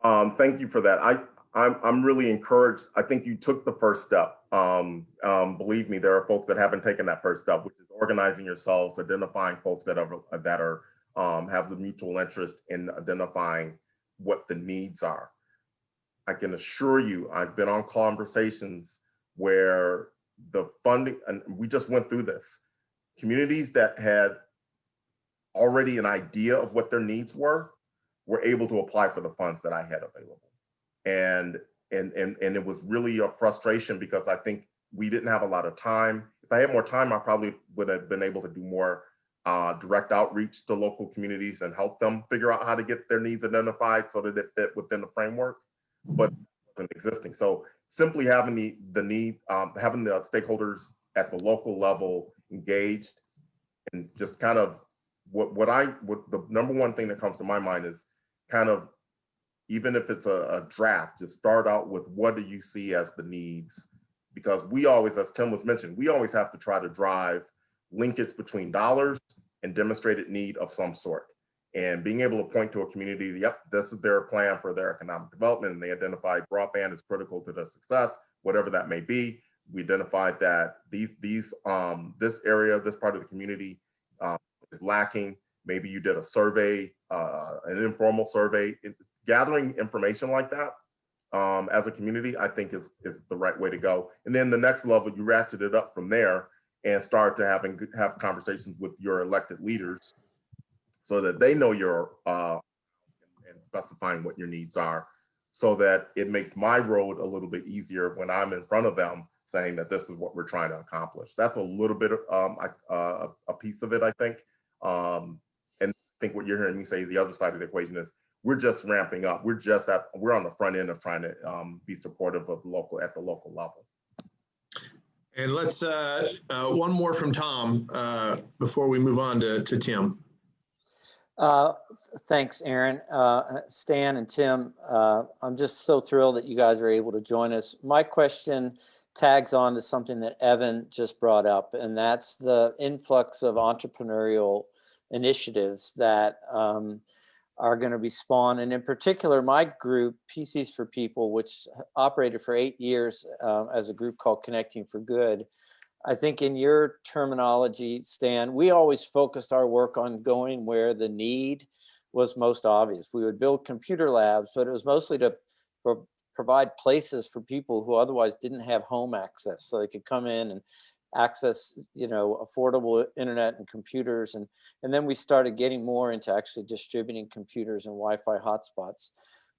Thank you for that. I'm really encouraged. I think you took the first step. Believe me, there are folks that haven't taken that first step, which is organizing yourselves, identifying folks that have the mutual interest in identifying what the needs are. I can assure you, I've been on conversations where the funding, and we just went through this, communities that had already an idea of what their needs were able to apply for the funds that I had available. And it was really a frustration because I think we didn't have a lot of time. If I had more time, I probably would have been able to do more direct outreach to local communities and help them figure out how to get their needs identified so that it fit within the framework, but it wasn't existing. So simply having having the stakeholders at the local level engaged, and just kind of what the number one thing that comes to my mind is kind of, even if it's a draft, just start out with what do you see as the needs? Because we always, as Tim was mentioned, we always have to try to drive linkage between dollars and demonstrated need of some sort. And being able to point to a community, yep, this is their plan for their economic development, and they identified broadband is critical to their success, whatever that may be. We identified that this area, this part of the community is lacking. Maybe you did a survey, an informal survey. Gathering information like that as a community, I think is the right way to go. And then the next level, you ratchet it up from there and start to have conversations with your elected leaders so that they know you're and specifying what your needs are, so that it makes my road a little bit easier when I'm in front of them saying that this is what we're trying to accomplish. That's a little bit of a piece of it, I think. And I think what you're hearing me say, the other side of the equation is we're just ramping up. We're on the front end of trying to be supportive of at the local level.
And let's one more from Tom before we move on to Tim.
Thanks, Aaron. Stan and Tim, I'm just so thrilled that you guys are able to join us. My question tags on to something that Evan just brought up, and that's the influx of entrepreneurial initiatives that are going to be spawned. And in particular, my group, PCs for People, which operated for 8 years as a group called Connecting for Good. I think in your terminology, Stan, we always focused our work on going where the need was most obvious. We would build computer labs, but it was mostly to provide places for people who otherwise didn't have home access, so they could come in and access, affordable internet and computers. And then we started getting more into actually distributing computers and Wi-Fi hotspots.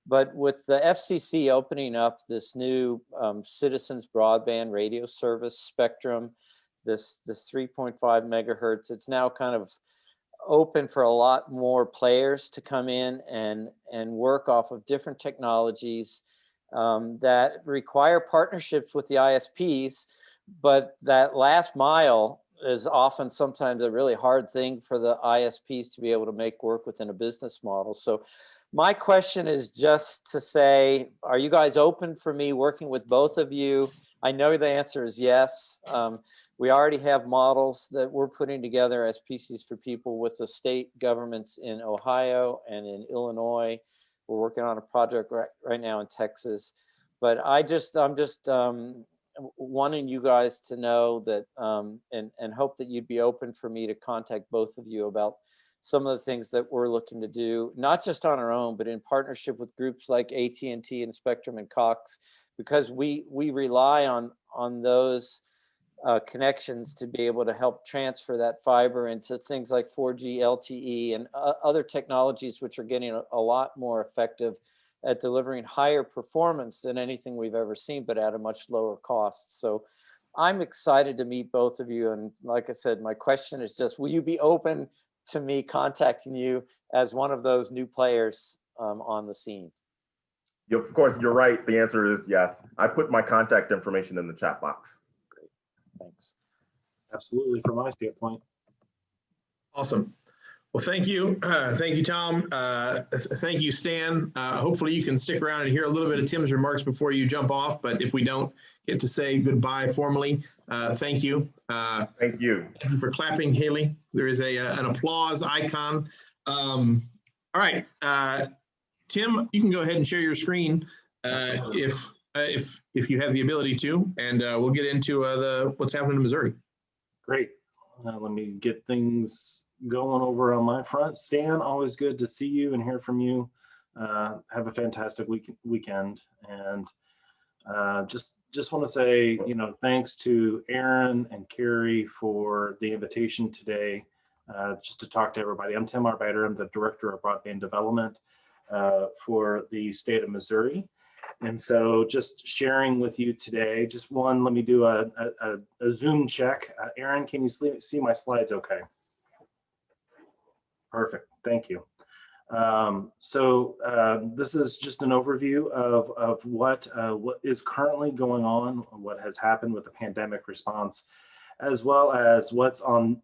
But with the FCC opening up this new citizens broadband radio service spectrum, this 3.5 megahertz, it's now kind of open for a lot more players to come in and work off of different technologies that require partnerships with the ISPs, but that last mile is often sometimes a really hard thing for the ISPs to be able to make work within a business model. So my question is just to say, are you guys open for me working with both of you? I know the answer is yes. We already have models that we're putting together as PCs for People with the state governments in Ohio and in Illinois. We're working on a project right now in Texas. But I'm just wanting you guys to know that and hope that you'd be open for me to contact both of you about some of the things that we're looking to do, not just on our own, but in partnership with groups like AT&T and Spectrum and Cox, because we rely on those connections to be able to help transfer that fiber into things like 4G, LTE, and other technologies which are getting a lot more effective at delivering higher performance than anything we've ever seen, but at a much lower cost. So I'm excited to meet both of you. And like I said, my question is just, will you be open to me contacting you as one of those new players on the scene?
Yeah, of course, you're right. The answer is yes. I put my contact information in the chat box.
Great, thanks.
Absolutely, from my standpoint.
Awesome. Well, thank you. Thank you, Tom. Thank you, Stan. Hopefully you can stick around and hear a little bit of Tim's remarks before you jump off. But if we don't get to say goodbye formally, thank you.
Thank you.
Thank you for clapping, Haley. There is an applause icon. All right, Tim, you can go ahead and share your screen if you have the ability to, and we'll get into what's happening in Missouri.
Great. Let me get things going over on my front. Stan, always good to see you and hear from you. Have a fantastic weekend. And just want to say, thanks to Aaron and Carrie for the invitation today, just to talk to everybody. I'm Tim Arbeiter. I'm the Director of Broadband Development for the state of Missouri. And so just sharing with you today, just one, let me do a Zoom check. Aaron, can you see my slides okay? Perfect, thank you. This is just an overview of what is currently going on, what has happened with the pandemic response, as well as what's on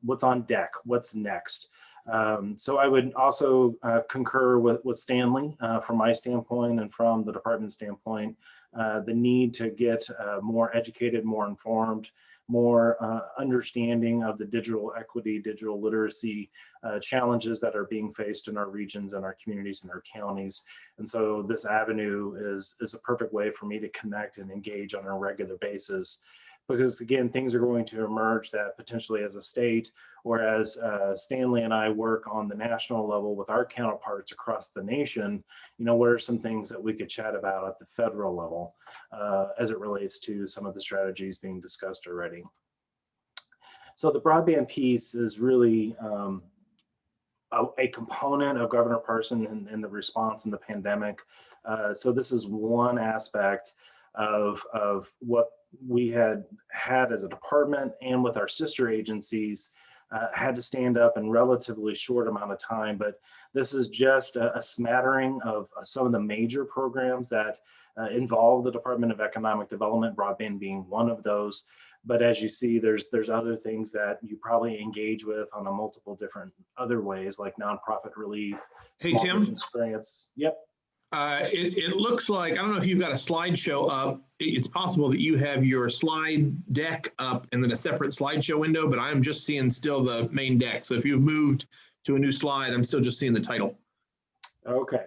deck, what's next. So I would also concur with Stanley from my standpoint and from the department standpoint, the need to get more educated, more informed, more understanding of the digital equity, digital literacy challenges that are being faced in our regions and our communities and our counties. And so this avenue is a perfect way for me to connect and engage on a regular basis. Because again, things are going to emerge that potentially as a state, or as Stanley and I work on the national level with our counterparts across the nation, what are some things that we could chat about at the federal level as it relates to some of the strategies being discussed already. So the broadband piece is really a component of Governor Parson and the response in the pandemic. So this is one aspect of what we had as a department and with our sister agencies had to stand up in relatively short amount of time. But this is just a smattering of some of the major programs that involve the Department of Economic Development, broadband being one of those. But as you see, there's other things that you probably engage with on a multiple different other ways, like nonprofit relief,
Hey, Tim.
business grants. Yep.
It looks like, I don't know if you've got a slideshow up. It's possible that you have your slide deck up and then a separate slideshow window, but I'm just seeing still the main deck. So if you've moved to a new slide, I'm still just seeing the title.
Okay.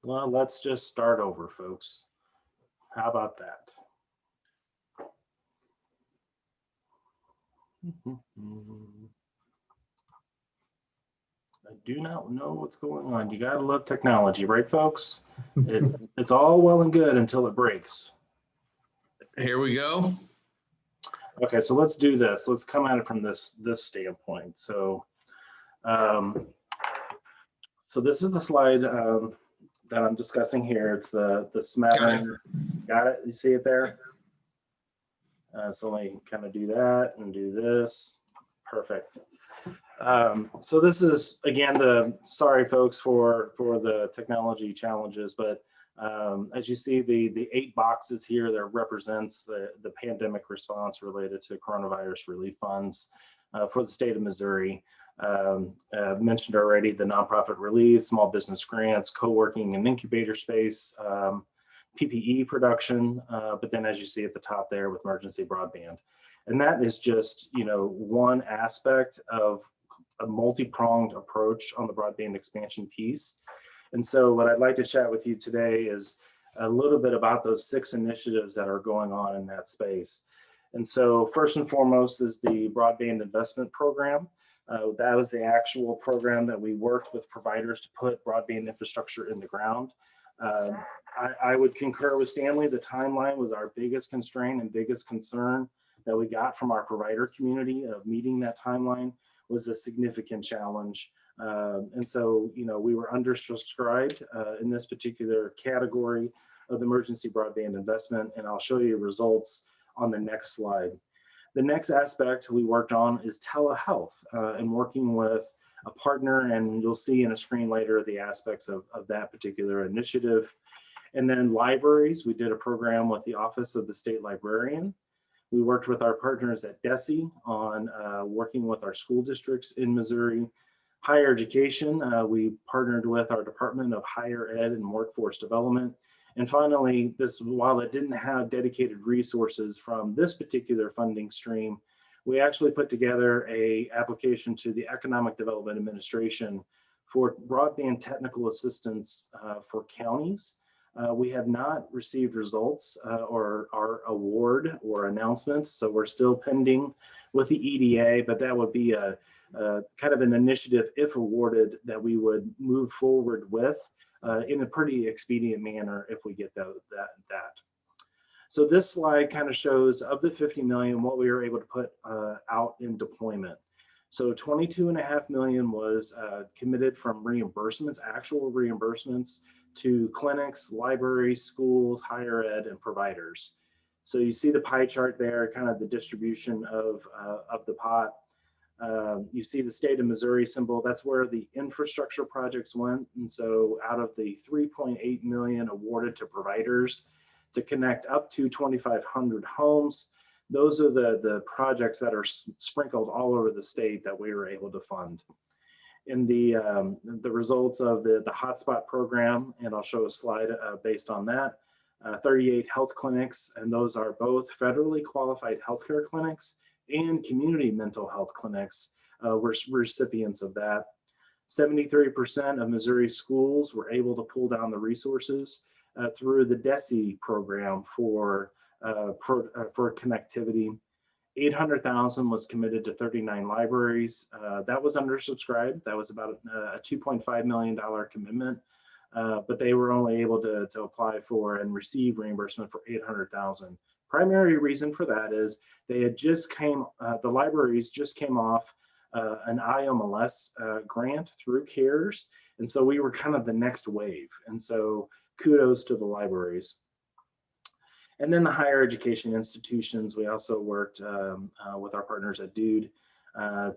Well, let's just start over, folks. How about that? I do not know what's going on. You gotta love technology, right, folks? It's all well and good until it breaks.
Here we go.
Okay, so let's do this. Let's come at it from this standpoint. So, so this is the slide that I'm discussing here. It's the smattering. Got it? You see it there? So let me kind of do that and do this. Perfect. So this is, again, sorry folks for the technology challenges, but as you see, the 8 boxes here that represents the pandemic response related to coronavirus relief funds for the state of Missouri. Mentioned already the nonprofit relief, small business grants, co-working and incubator space, PPE production, but then as you see at the top there with emergency broadband. And that is just, one aspect of a multi-pronged approach on the broadband expansion piece. And so what I'd like to chat with you today is a little bit about those 6 initiatives that are going on in that space. And so first and foremost is the Broadband Investment Program. That was the actual program that we worked with providers to put broadband infrastructure in the ground. I would concur with Stanley. The timeline was our biggest constraint and biggest concern that we got from our provider community of meeting that timeline was a significant challenge. And so, we were undersubscribed in this particular category of the emergency broadband investment, and I'll show you results on the next slide. The next aspect we worked on is telehealth and working with a partner, and you'll see in a screen later the aspects of that particular initiative. And then libraries, we did a program with the Office of the State Librarian. We worked with our partners at DESE on working with our school districts in Missouri. Higher education, we partnered with our Department of Higher Ed and Workforce Development. And finally, while it didn't have dedicated resources from this particular funding stream, we actually put together an application to the Economic Development Administration for broadband technical assistance for counties. We have not received results or our award or announcement, so we're still pending with the EDA, but that would be a kind of an initiative, if awarded, that we would move forward with in a pretty expedient manner if we get that. So this slide kind of shows of the 50 million, what we were able to put out in deployment. So 22.5 million was committed from reimbursements, actual reimbursements to clinics, libraries, schools, higher ed, and providers. So you see the pie chart there, kind of the distribution of the pot. You see the state of Missouri symbol, that's where the infrastructure projects went. And so out of the 3.8 million awarded to providers to connect up to 2,500 homes, those are the projects that are sprinkled all over the state that we were able to fund. In the results of the hotspot program, and I'll show a slide based on that, 38 health clinics, and those are both federally qualified healthcare clinics and community mental health clinics were recipients of that. 73% of Missouri schools were able to pull down the resources through the DESE program for connectivity. 800,000 was committed to 39 libraries. That was undersubscribed. That was about a $2.5 million commitment, but they were only able to apply for and receive reimbursement for 800,000. Primary reason for that is they had the libraries just came off an IMLS grant through CARES. And so we were kind of the next wave. And so kudos to the libraries. And then the higher education institutions, we also worked with our partners at DUDE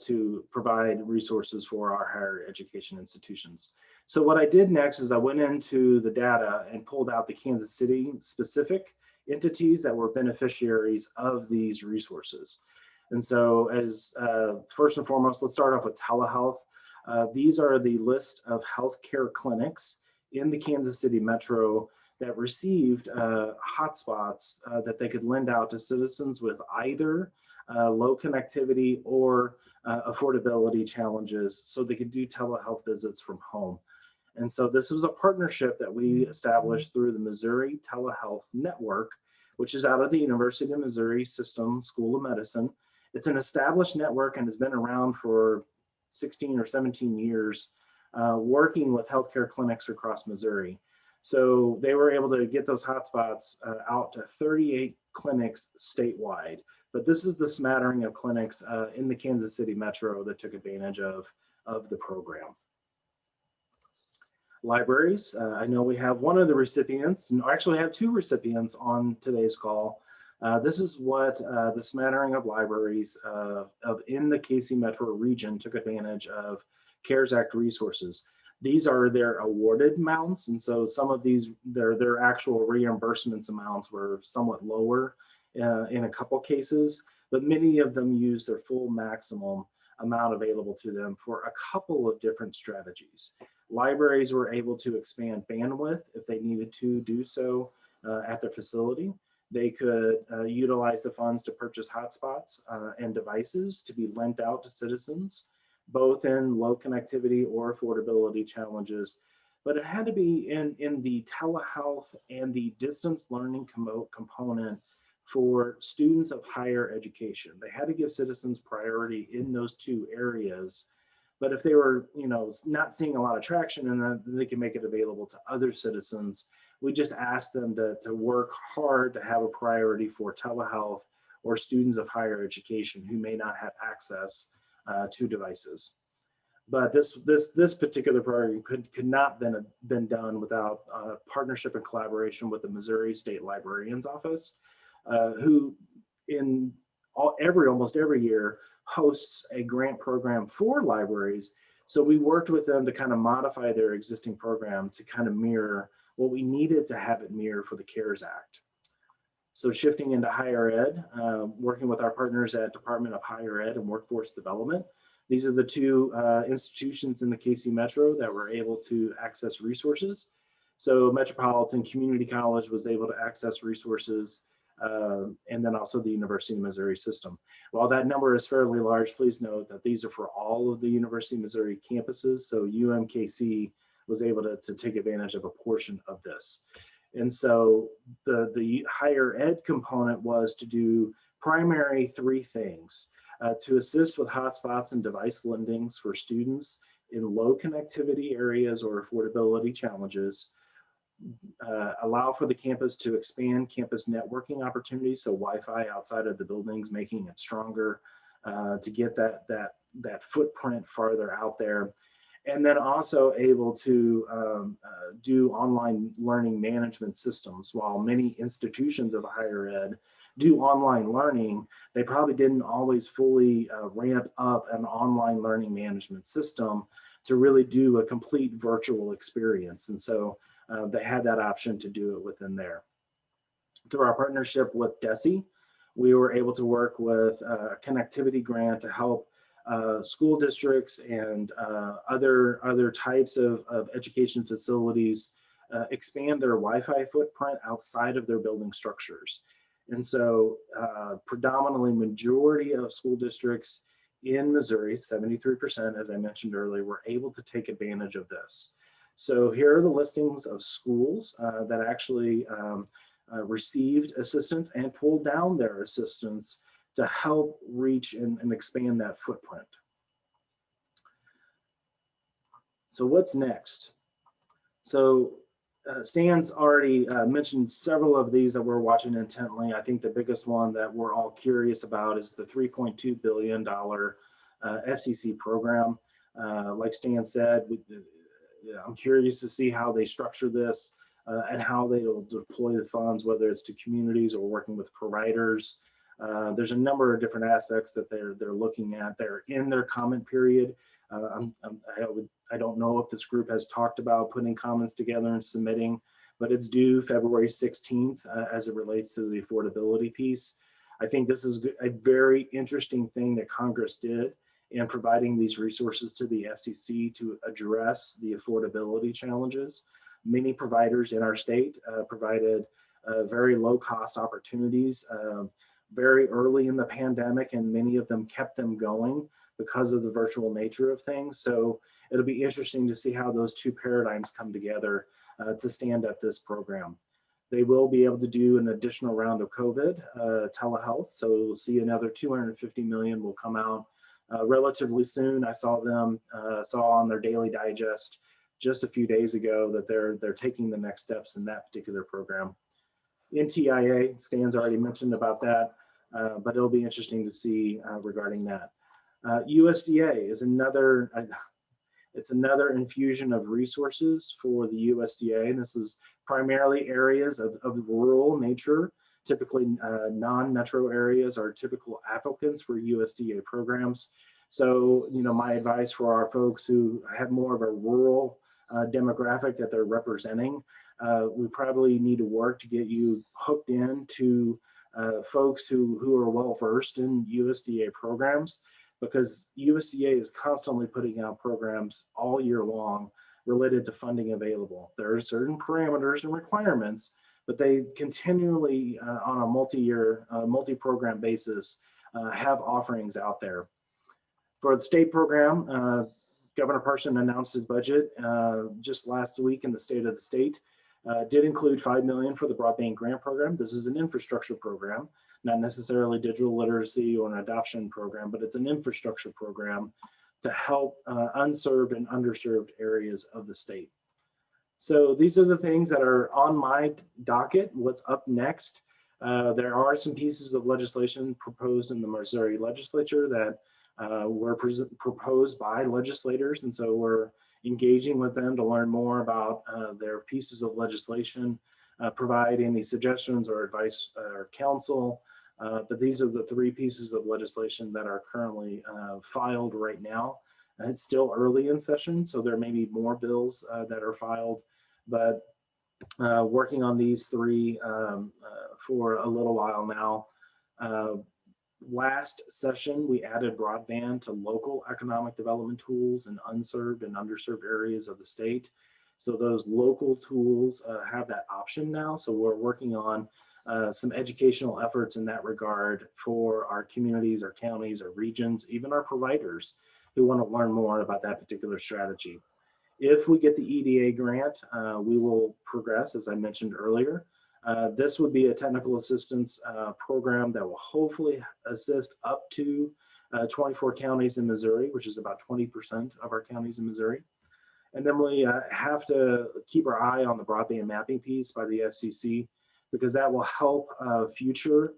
to provide resources for our higher education institutions. So what I did next is I went into the data and pulled out the Kansas City specific entities that were beneficiaries of these resources. And so as first and foremost, let's start off with telehealth. These are the list of healthcare clinics in the Kansas City metro that received hotspots that they could lend out to citizens with either low connectivity or affordability challenges, so they could do telehealth visits from home. And so this was a partnership that we established through the Missouri Telehealth Network, which is out of the University of Missouri System School of Medicine. It's an established network and has been around for 16 or 17 years. working with healthcare clinics across Missouri. So they were able to get those hotspots out to 38 clinics statewide. But this is the smattering of clinics in the Kansas City metro that took advantage of the program. Libraries, I know we have one of the recipients, and actually have two recipients on today's call. This is what the smattering of libraries in the KC metro region took advantage of CARES Act resources. These are their awarded amounts, and so some of these, their actual reimbursements amounts were somewhat lower in a couple cases, but many of them use their full maximum amount available to them for a couple of different strategies. Libraries were able to expand bandwidth if they needed to do so at their facility. They could utilize the funds to purchase hotspots and devices to be lent out to citizens, both in low connectivity or affordability challenges. But it had to be in the telehealth and the distance learning component for students of higher education. They had to give citizens priority in those two areas. But if they were, not seeing a lot of traction, and then they can make it available to other citizens. We just asked them to work hard to have a priority for telehealth or students of higher education who may not have access to devices. But this particular program could not been done without partnership and collaboration with the Missouri State Librarian's Office, who in almost every year hosts a grant program for libraries. So we worked with them to kind of modify their existing program to kind of mirror what we needed to have it mirror for the CARES Act. So shifting into higher ed, working with our partners at Department of Higher Ed and Workforce Development. These are the two institutions in the KC Metro that were able to access resources. So Metropolitan Community College was able to access resources, and then also the University of Missouri system. While that number is fairly large, please note that these are for all of the University of Missouri campuses. So UMKC was able to take advantage of a portion of this. And so the higher ed component was to do primary three things: to assist with hotspots and device lendings for students in low connectivity areas or affordability challenges, allow for the campus to expand campus networking opportunities, so Wi-Fi outside of the buildings, making it stronger to get that footprint farther out there. And then also able to do online learning management systems. While many institutions of higher ed do online learning, they probably didn't always fully ramp up an online learning management system to really do a complete virtual experience. And so they had that option to do it within there. Through our partnership with DESE, we were able to work with a connectivity grant to help school districts and other types of education facilities expand their Wi-Fi footprint outside of their building structures. And so predominantly majority of school districts in Missouri, 73%, as I mentioned earlier, were able to take advantage of this. So here are the listings of schools that actually received assistance and pulled down their assistance to help reach and expand that footprint. So what's next? So Stan's already mentioned several of these that we're watching intently. I think the biggest one that we're all curious about is the $3.2 billion FCC program. Like Stan said, I'm curious to see how they structure this and how they will deploy the funds, whether it's to communities or working with providers. There's a number of different aspects that they're looking at. They're in their comment period. I don't know if this group has talked about putting comments together and submitting, but it's due February 16th as it relates to the affordability piece. I think this is a very interesting thing that Congress did in providing these resources to the FCC to address the affordability challenges. Many providers in our state provided very low cost opportunities very early in the pandemic, and many of them kept them going because of the virtual nature of things. So it'll be interesting to see how those two paradigms come together to stand up this program. They will be able to do an additional round of COVID telehealth. So we'll see another $250 million will come out relatively soon. I saw them, saw on their daily digest just a few days ago that they're taking the next steps in that particular program. NTIA, Stan's already mentioned about that, but it'll be interesting to see regarding that. USDA is another, it's another infusion of resources for the USDA. And this is primarily areas of rural nature. Typically non-metro areas are typical applicants for USDA programs. So, you know, my advice for our folks who have more of a rural demographic that they're representing, we probably need to work to get you hooked into folks who are well-versed in USDA programs, because USDA is constantly putting out programs all year long related to funding available. There are certain parameters and requirements, but they continually on a multi-year, multi-program basis have offerings out there. For the state program, Governor Parson announced his budget just last week in the State of the State. Did include $5 million for the broadband grant program. This is an infrastructure program, not necessarily digital literacy or an adoption program, but it's an infrastructure program to help unserved and underserved areas of the state. So these are the things that are on my docket. What's up next? There are some pieces of legislation proposed in the Missouri legislature that were proposed by legislators. And so we're engaging with them to learn more about their pieces of legislation, provide any suggestions or advice or counsel. But these are the three pieces of legislation that are currently filed right now. And it's still early in session, so there may be more bills that are filed, but working on these three for a little while now. Last session, we added broadband to local economic development tools in unserved and underserved areas of the state. So those local tools have that option now. So we're working on some educational efforts in that regard for our communities, our counties, our regions, even our providers who want to learn more about that particular strategy. If we get the EDA grant, we will progress, as I mentioned earlier. This would be a technical assistance program that will hopefully assist up to 24 counties in Missouri, which is about 20% of our counties in Missouri. And then we have to keep our eye on the broadband mapping piece by the FCC, because that will help future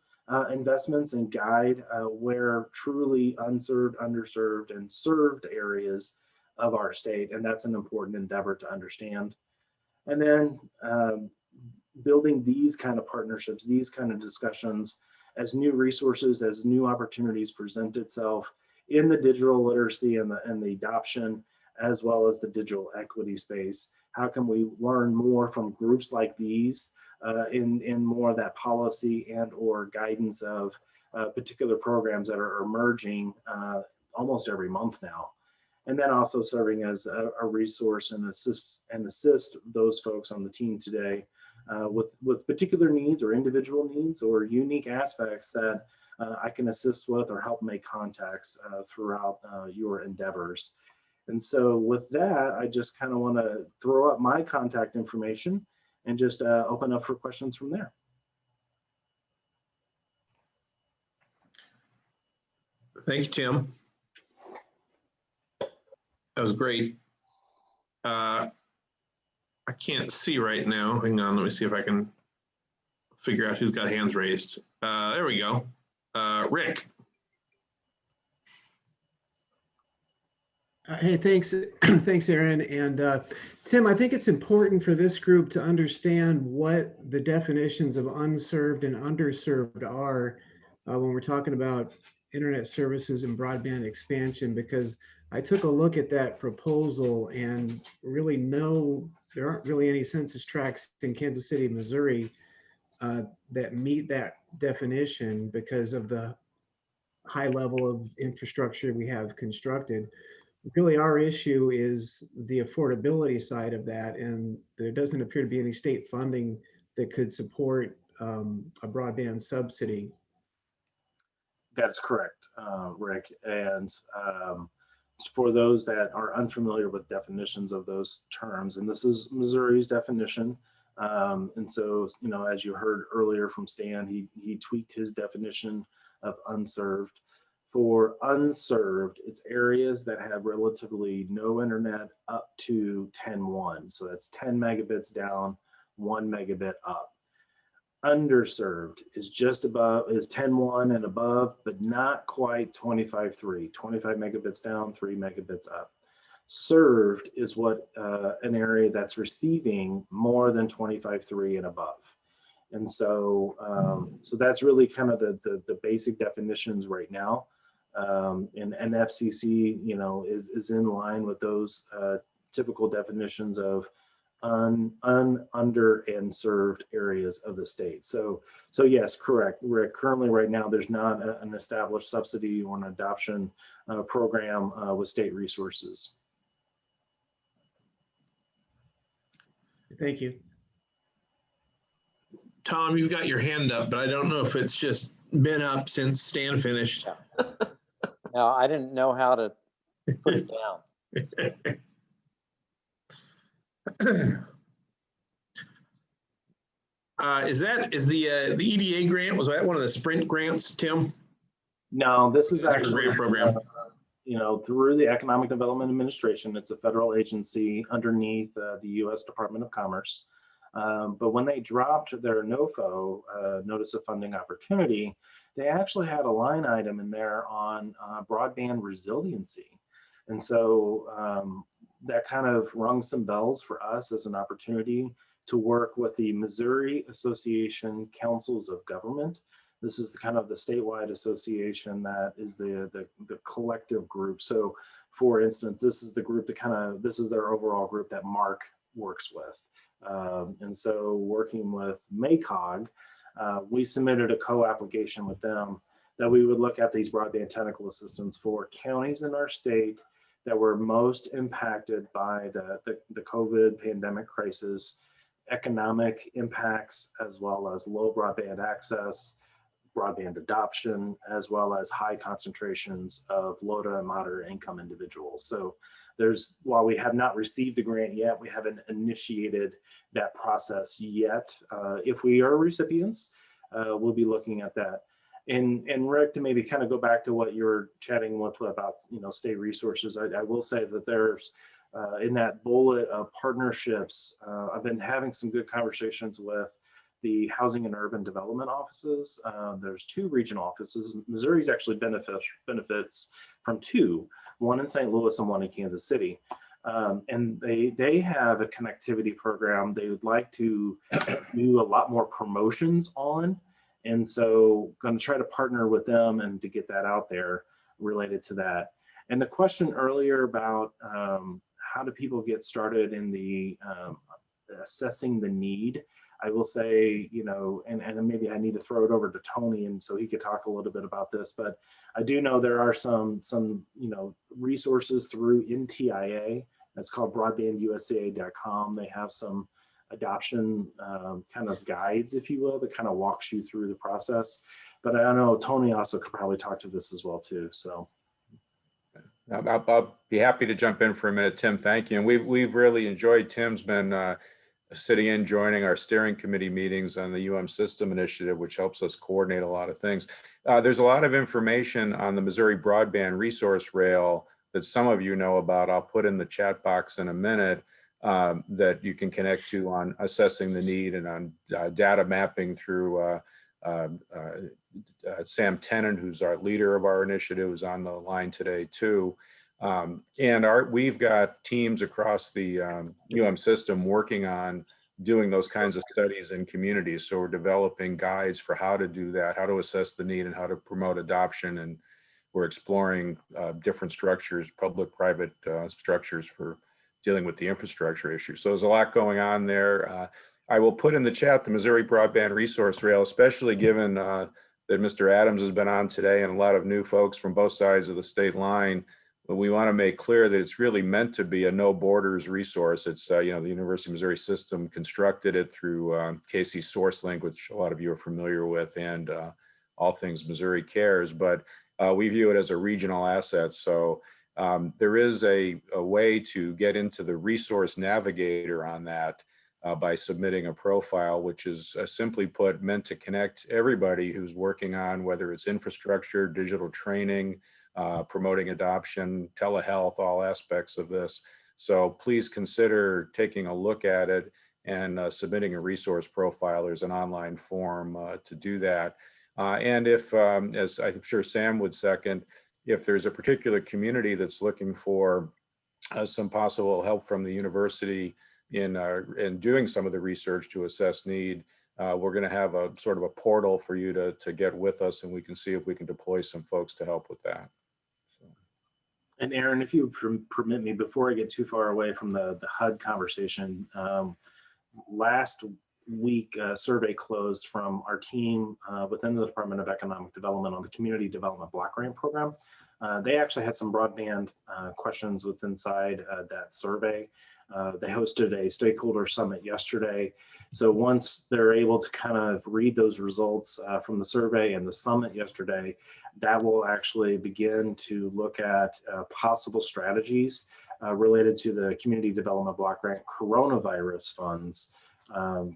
investments and guide where truly unserved, underserved, and served areas of our state. And that's an important endeavor to understand. And then building these kind of partnerships, these kind of discussions as new resources, as new opportunities present itself in the digital literacy and the adoption, as well as the digital equity space. How can we learn more from groups like these in more of that policy and or guidance of particular programs that are emerging almost every month now. And then also serving as a resource and assist those folks on the team today with particular needs or individual needs or unique aspects that I can assist with or help make contacts throughout your endeavors. And so with that, I just kind of want to throw up my contact information and just open up for questions from there.
Thank you, Tim. That was great. I can't see right now. Hang on, let me see if I can figure out who's got hands raised. There we go. Rick.
Hey, thanks. Thanks, Aaron. And Tim, I think it's important for this group to understand what the definitions of unserved and underserved are when we're talking about internet services and broadband expansion, because I took a look at that proposal and really there aren't really any census tracts in Kansas City, Missouri that meet that definition because of the high level of infrastructure we have constructed. Really, our issue is the affordability side of that, and there doesn't appear to be any state funding that could support a broadband subsidy.
That's correct, Rick. And for those that are unfamiliar with definitions of those terms, and this is Missouri's definition. And so, you know, as you heard earlier from Stan, he tweaked his definition of unserved. For unserved, it's areas that have relatively no internet up to 10.1. So that's 10 megabits down, 1 megabit up. Underserved is just above, is 10.1 and above, but not quite 25.3, 25 megabits down, 3 megabits up. Served is what an area that's receiving more than 25.3 and above. And so, so that's really kind of the basic definitions right now. And FCC, you know, is in line with those typical definitions of under, and served areas of the state. So yes, correct. We're currently right now, there's not an established subsidy or an adoption program with state resources.
Thank you.
Tom, you've got your hand up, but I don't know if it's just been up since Stan finished.
No, I didn't know how to put it down.
Is the EDA grant, was that one of the Sprint grants, Tim?
No, this is actually
grant program.
You know, through the Economic Development Administration. It's a federal agency underneath the U.S. Department of Commerce. But when they dropped their NOFO, Notice of Funding Opportunity, they actually had a line item in there on broadband resiliency. And so that kind of rung some bells for us as an opportunity to work with the Missouri Association Councils of Government. This is the kind of the statewide association that is the collective group. So for instance, this is the group that this is their overall group that Mark works with. And so working with MACOG, we submitted a co-application with them that we would look at these broadband technical assistance for counties in our state that were most impacted by the COVID pandemic crisis, economic impacts, as well as low broadband access, broadband adoption, as well as high concentrations of low to moderate income individuals. So while we have not received the grant yet, we haven't initiated that process yet. If we are recipients, we'll be looking at that. And Rick, to maybe kind of go back to what you were chatting with about, you know, state resources, I will say that there's in that bullet of partnerships, I've been having some good conversations with the Housing and Urban Development offices. There's 2 regional offices. Missouri's actually benefits from 2, one in St. Louis and one in Kansas City. And they have a connectivity program they would like to do a lot more promotions on. And so going to try to partner with them and to get that out there related to that. And the question earlier about how do people get started in the assessing the need, I will say, you know, and maybe I need to throw it over to Tony and so he could talk a little bit about this, but I do know there are some you know, resources through NTIA. That's called broadbandusa.com. They have some adoption kind of guides, if you will, that kind of walks you through the process. But I know Tony also could probably talk to this as well too. So
I'll be happy to jump in for a minute, Tim. Thank you. And we've really enjoyed. Tim's been sitting in, joining our steering committee meetings on the UM System Initiative, which helps us coordinate a lot of things. There's a lot of information on the Missouri Broadband Resource Rail that some of you know about. I'll put in the chat box in a minute that you can connect to on assessing the need and on data mapping through Sam Tennant, who's our leader of our initiative, who's on the line today too. And we've got teams across the UM system working on doing those kinds of studies in communities. So we're developing guides for how to do that, how to assess the need and how to promote adoption. And we're exploring different structures, public-private structures for dealing with the infrastructure issue. So there's a lot going on there. I will put in the chat the Missouri Broadband Resource Rail, especially given that Mr. Adams has been on today and a lot of new folks from both sides of the state line. But we want to make clear that it's really meant to be a no borders resource. It's, you know, the University of Missouri system constructed it through KC SourceLink, which a lot of you are familiar with, and All Things Missouri Cares, but we view it as a regional asset. So there is a way to get into the resource navigator on that by submitting a profile, which is simply put meant to connect everybody who's working on whether it's infrastructure, digital training, promoting adoption, telehealth, all aspects of this. So please consider taking a look at it and submitting a resource profile. There's an online form to do that. And if, as I'm sure Sam would second, if there's a particular community that's looking for some possible help from the university in doing some of the research to assess need, we're going to have a sort of a portal for you to get with us, and we can see if we can deploy some folks to help with that.
And Aaron, if you permit me, before I get too far away from the HUD conversation, last week a survey closed from our team within the Department of Economic Development on the Community Development Block Grant Program. They actually had some broadband questions within inside that survey. They hosted a stakeholder summit yesterday. So once they're able to kind of read those results from the survey and the summit yesterday, that will actually begin to look at possible strategies related to the Community Development Block Grant coronavirus funds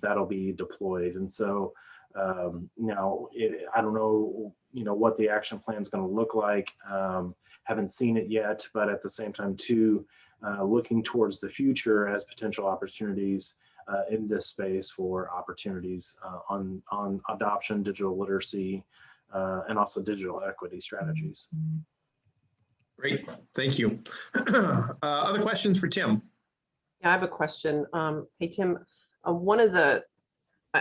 that'll be deployed. And so now I don't know, what the action plan is going to look like. Haven't seen it yet, but at the same time too, looking towards the future as potential opportunities in this space for opportunities on adoption, digital literacy, and also digital equity strategies.
Great, thank you. Other questions for Tim?
Yeah, I have a question. Hey, Tim, one of the,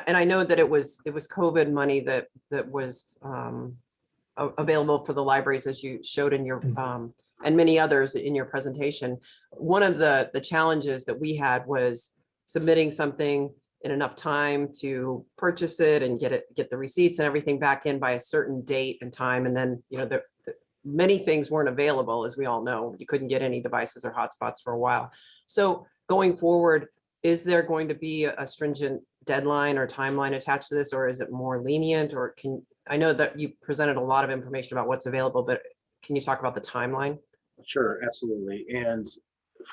and I know that it was COVID money that was available for the libraries, as you showed in your, and many others in your presentation. One of the challenges that we had was submitting something in enough time to purchase it and get the receipts and everything back in by a certain date and time. And then, many things weren't available, as we all know. You couldn't get any devices or hotspots for a while. So going forward, is there going to be a stringent deadline or timeline attached to this, or is it more lenient? Or I know that you presented a lot of information about what's available, but can you talk about the timeline?
Sure, absolutely. And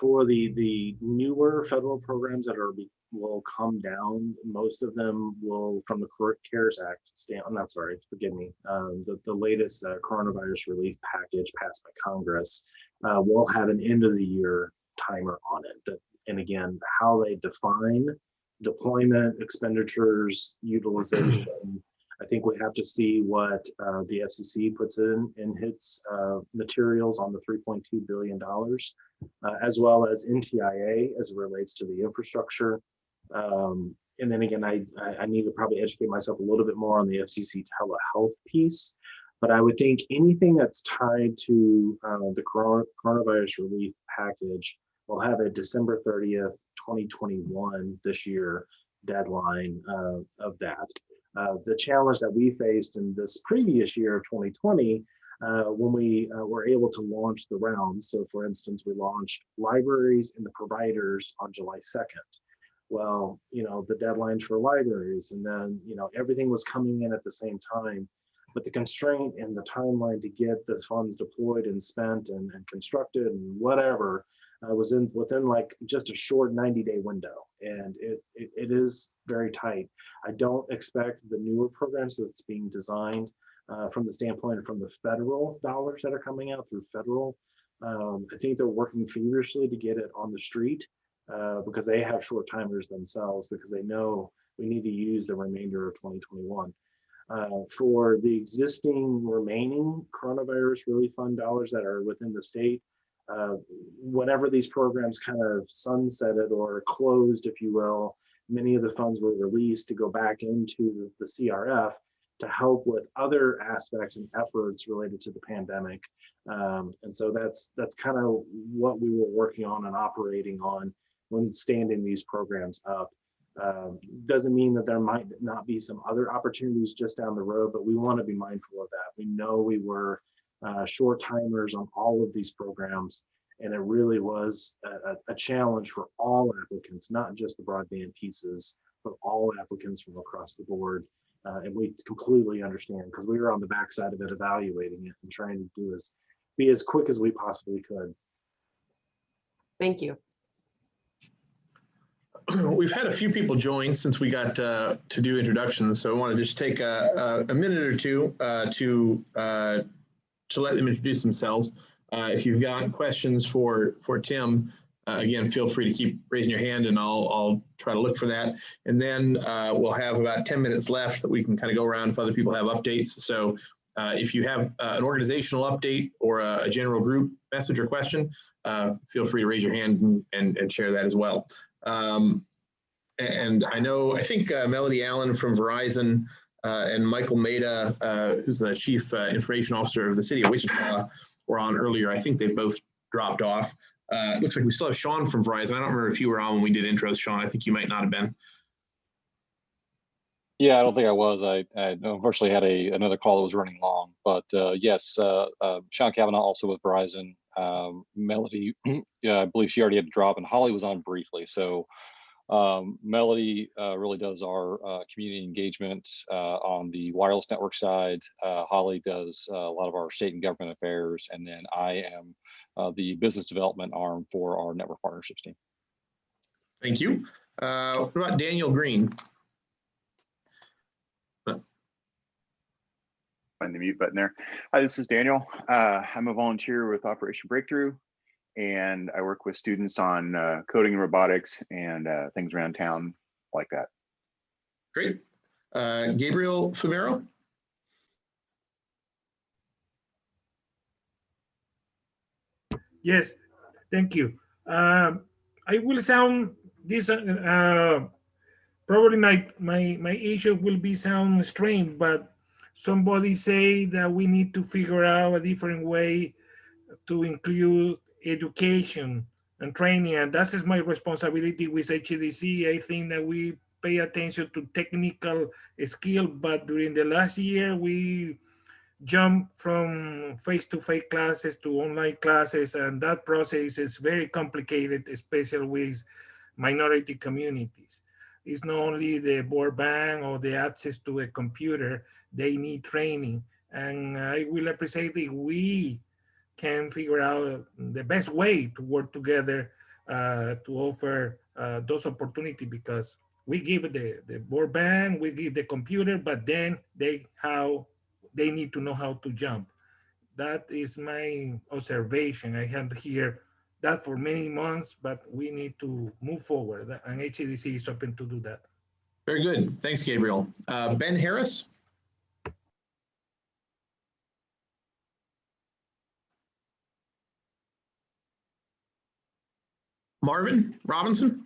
for the newer federal programs that will come down, most of them will, from the CARES Act the latest coronavirus relief package passed by Congress will have an end of the year timer on it. And again, how they define deployment, expenditures, utilization, I think we have to see what the FCC puts in its materials on the $3.2 billion, as well as NTIA as it relates to the infrastructure. And then again, I need to probably educate myself a little bit more on the FCC telehealth piece. But I would think anything that's tied to the coronavirus relief package will have a December 30th, 2021, this year, deadline of that. The challenge that we faced in this previous year of 2020, when we were able to launch the rounds. So for instance, we launched libraries and the providers on July 2nd. Well, the deadlines for libraries, and then, everything was coming in at the same time. But the constraint and the timeline to get the funds deployed and spent and constructed and whatever was within like just a short 90-day window. And it is very tight. I don't expect the newer programs that's being designed from the standpoint from the federal dollars that are coming out through federal. I think they're working feverishly to get it on the street because they have short timers themselves, because they know we need to use the remainder of 2021. For the existing remaining coronavirus relief fund dollars that are within the state, whenever these programs kind of sunsetted or closed, if you will, many of the funds were released to go back into the CRF to help with other aspects and efforts related to the pandemic. And so that's kind of what we were working on and operating on when standing these programs up. Doesn't mean that there might not be some other opportunities just down the road, but we want to be mindful of that. We know we were short timers on all of these programs, and it really was a challenge for all applicants, not just the broadband pieces, but all applicants from across the board. And we completely understand, because we were on the backside of it, evaluating it and trying to be as quick as we possibly could.
Thank you.
we've had a few people join since we got to do introductions, so I want to just take a minute or two to let them introduce themselves. If you've got questions for Tim, again, feel free to keep raising your hand, and I'll try to look for that. And then we'll have about 10 minutes left that we can kind of go around if other people have updates. So if you have an organizational update or a general group message or question, feel free to raise your hand and share that as well. And I think Melody Allen from Verizon and Michael Maida, who's the Chief Information Officer of the City of Wichita, were on earlier. I think they both dropped off. It looks like we still have Sean from Verizon. I don't remember if you were on when we did intros, Sean. I think you might not have been.
Yeah, I don't think I was. I unfortunately had another call that was running long. But yes, Sean Kavanaugh also with Verizon. Melody, yeah, I believe she already had to drop, and Holly was on briefly. So Melody really does our community engagement on the wireless network side. Holly does a lot of our state and government affairs, and then I am the business development arm for our network partnerships team.
Thank you. What about Daniel Green?
Find the mute button there. Hi, this is Daniel. I'm a volunteer with Operation Breakthrough, and I work with students on coding and robotics and things around town like that.
Great. Gabriel Fumero?
Yes, thank you. I will sound this probably my issue will be sound strange, but somebody say that we need to figure out a different way to include education and training, and that is my responsibility with HEDC. I think that we pay attention to technical skill, but during the last year we jumped from face-to-face classes to online classes, and that process is very complicated, especially with minority communities. It's not only the broadband or the access to a computer, they need training. And I will appreciate if we can figure out the best way to work together to offer those opportunities, because we give the broadband, we give the computer, but then they need to know how to jump. That is my observation. I have here that for many months, but we need to move forward, and HEDC is open to do that.
Very good. Thanks, Gabriel. Ben Harris? Marvin Robinson?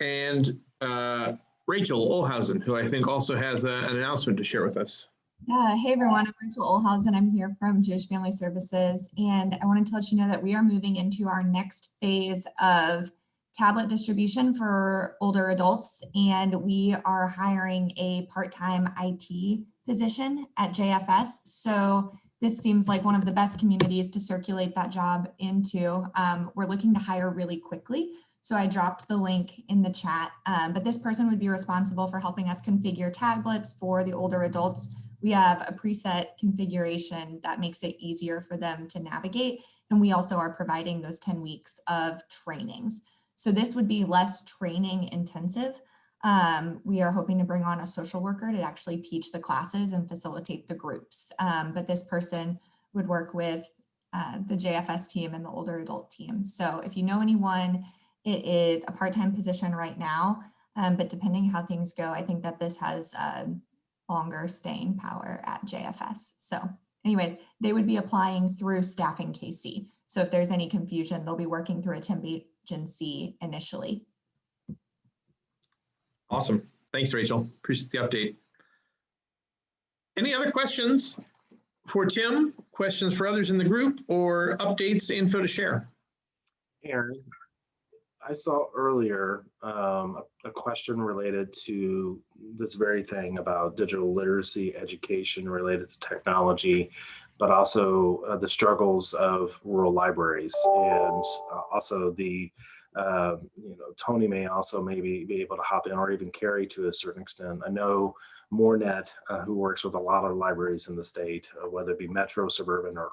And Rachel Olhausen, who I think also has an announcement to share with us.
Yeah, hey everyone, I'm Rachel Olhausen. I'm here from Jewish Family Services, and I wanted to let you know that we are moving into our next phase of tablet distribution for older adults, and we are hiring a part-time IT position at JFS. So this seems like one of the best communities to circulate that job into. We're looking to hire really quickly. So I dropped the link in the chat, but this person would be responsible for helping us configure tablets for the older adults. We have a preset configuration that makes it easier for them to navigate. And we also are providing those 10 weeks of trainings. So this would be less training intensive. We are hoping to bring on a social worker to actually teach the classes and facilitate the groups. But this person would work with the JFS team and the older adult team. So if you know anyone, it is a part-time position right now, but depending how things go, I think that this has longer staying power at JFS. So anyways, they would be applying through Staffing KC. So if there's any confusion, they'll be working through a temp agency initially.
Awesome. Thanks, Rachel. Appreciate the update. Any other questions for Tim? Questions for others in the group, or updates, info to share?
Aaron, I saw earlier a question related to this very thing about digital literacy education related to technology, but also the struggles of rural libraries, and also the Tony may also maybe be able to hop in, or even Carrie to a certain extent. I know Moornet, who works with a lot of libraries in the state, whether it be metro, suburban, or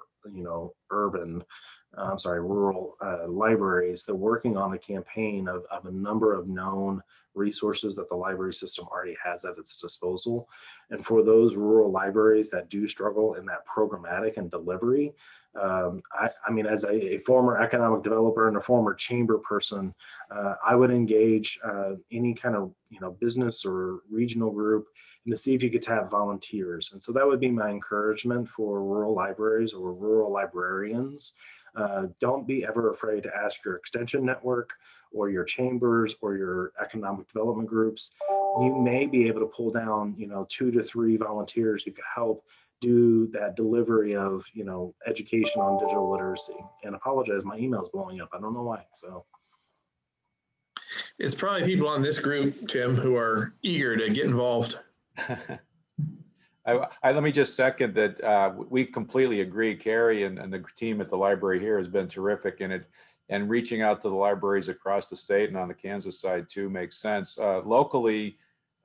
rural libraries. They're working on a campaign of a number of known resources that the library system already has at its disposal. And for those rural libraries that do struggle in that programmatic and delivery, I mean, as a former economic developer and a former chamber person, I would engage any kind of business or regional group and to see if you could tap volunteers. And so that would be my encouragement for rural libraries or rural librarians. Don't be ever afraid to ask your extension network or your chambers or your economic development groups. You may be able to pull down 2 to 3 volunteers who could help do that delivery of education on digital literacy. And apologize, my email's blowing up. I don't know why. So
it's probably people on this group, Tim, who are eager to get involved.
Let me just second that. We completely agree. Carrie and the team at the library here has been terrific in it, and reaching out to the libraries across the state and on the Kansas side too makes sense. Locally,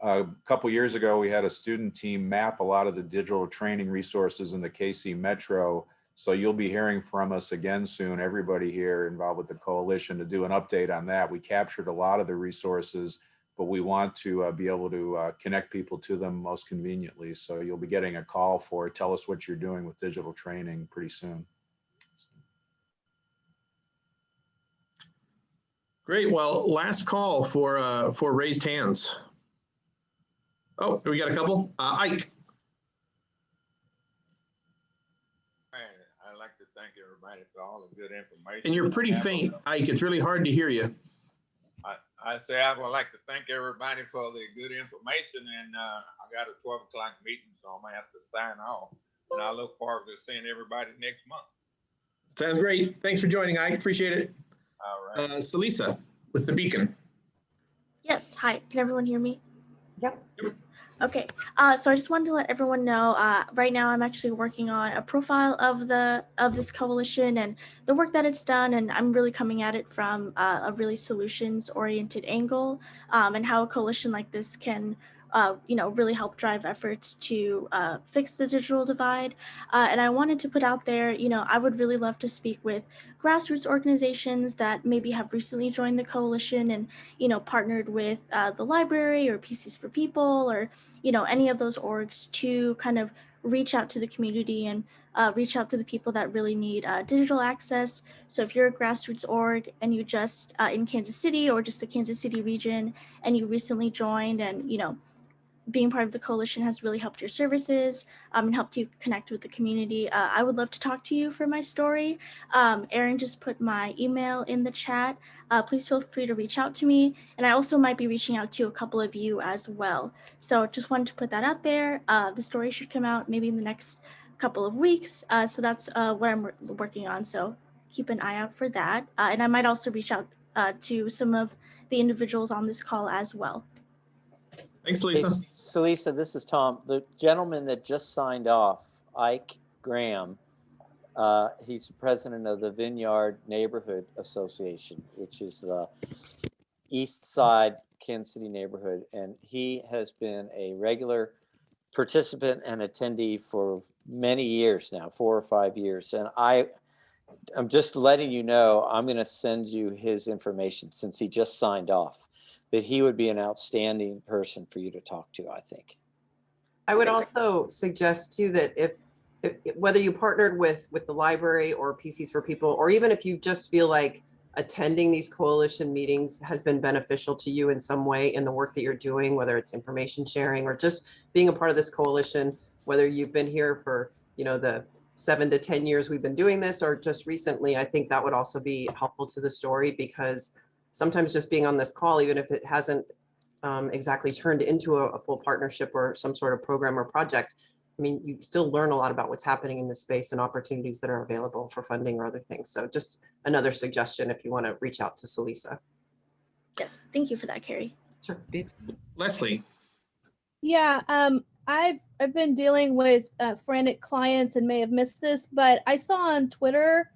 a couple years ago, we had a student team map a lot of the digital training resources in the KC Metro. So you'll be hearing from us again soon, everybody here involved with the coalition, to do an update on that. We captured a lot of the resources, but we want to be able to connect people to them most conveniently. So you'll be getting a call for tell us what you're doing with digital training pretty soon.
Great. Well, last call for raised hands. Oh, we got a couple. Ike.
I'd like to thank everybody for all the good information.
And you're pretty faint, Ike. It's really hard to hear you.
I say I would like to thank everybody for the good information, and I got a 12 o'clock meeting, so I'm gonna have to sign off. And I look forward to seeing everybody next month.
Sounds great. Thanks for joining, Ike. Appreciate it.
All right.
Salisa with the Beacon.
Yes, hi. Can everyone hear me?
Yep.
Okay, so I just wanted to let everyone know, right now I'm actually working on a profile of this coalition and the work that it's done, and I'm really coming at it from a really solutions-oriented angle, and how a coalition like this can really help drive efforts to fix the digital divide. And I wanted to put out there, I would really love to speak with grassroots organizations that maybe have recently joined the coalition and, partnered with the library or PCs for People or, any of those orgs to kind of reach out to the community and reach out to the people that really need digital access. So if you're a grassroots org and you just in Kansas City or just the Kansas City region and you recently joined and, being part of the coalition has really helped your services and helped you connect with the community, I would love to talk to you for my story. Aaron just put my email in the chat. Please feel free to reach out to me. And I also might be reaching out to a couple of you as well. So just wanted to put that out there. The story should come out maybe in the next couple of weeks. So that's what I'm working on. So keep an eye out for that. And I might also reach out to some of the individuals on this call as well.
Thanks, Lisa.
Hey, Salisa, this is Tom. The gentleman that just signed off, Ike Graham, he's the president of the Vineyard Neighborhood Association, which is the East Side Kansas City neighborhood. And he has been a regular participant and attendee for many years now, 4 or 5 years. And I'm just letting you know, I'm going to send you his information since he just signed off. But he would be an outstanding person for you to talk to, I think.
I would also suggest too that if whether you partnered with the library or PCs for People, or even if you just feel like attending these coalition meetings has been beneficial to you in some way in the work that you're doing, whether it's information sharing or just being a part of this coalition, whether you've been here for the 7 to 10 years we've been doing this or just recently, I think that would also be helpful to the story, because sometimes just being on this call, even if it hasn't exactly turned into a full partnership or some sort of program or project, I mean, you still learn a lot about what's happening in this space and opportunities that are available for funding or other things. So just another suggestion if you want to reach out to Salisa.
Yes, thank you for that, Carrie.
Sure.
Leslie.
Yeah, I've been dealing with frantic clients and may have missed this, but I saw on Twitter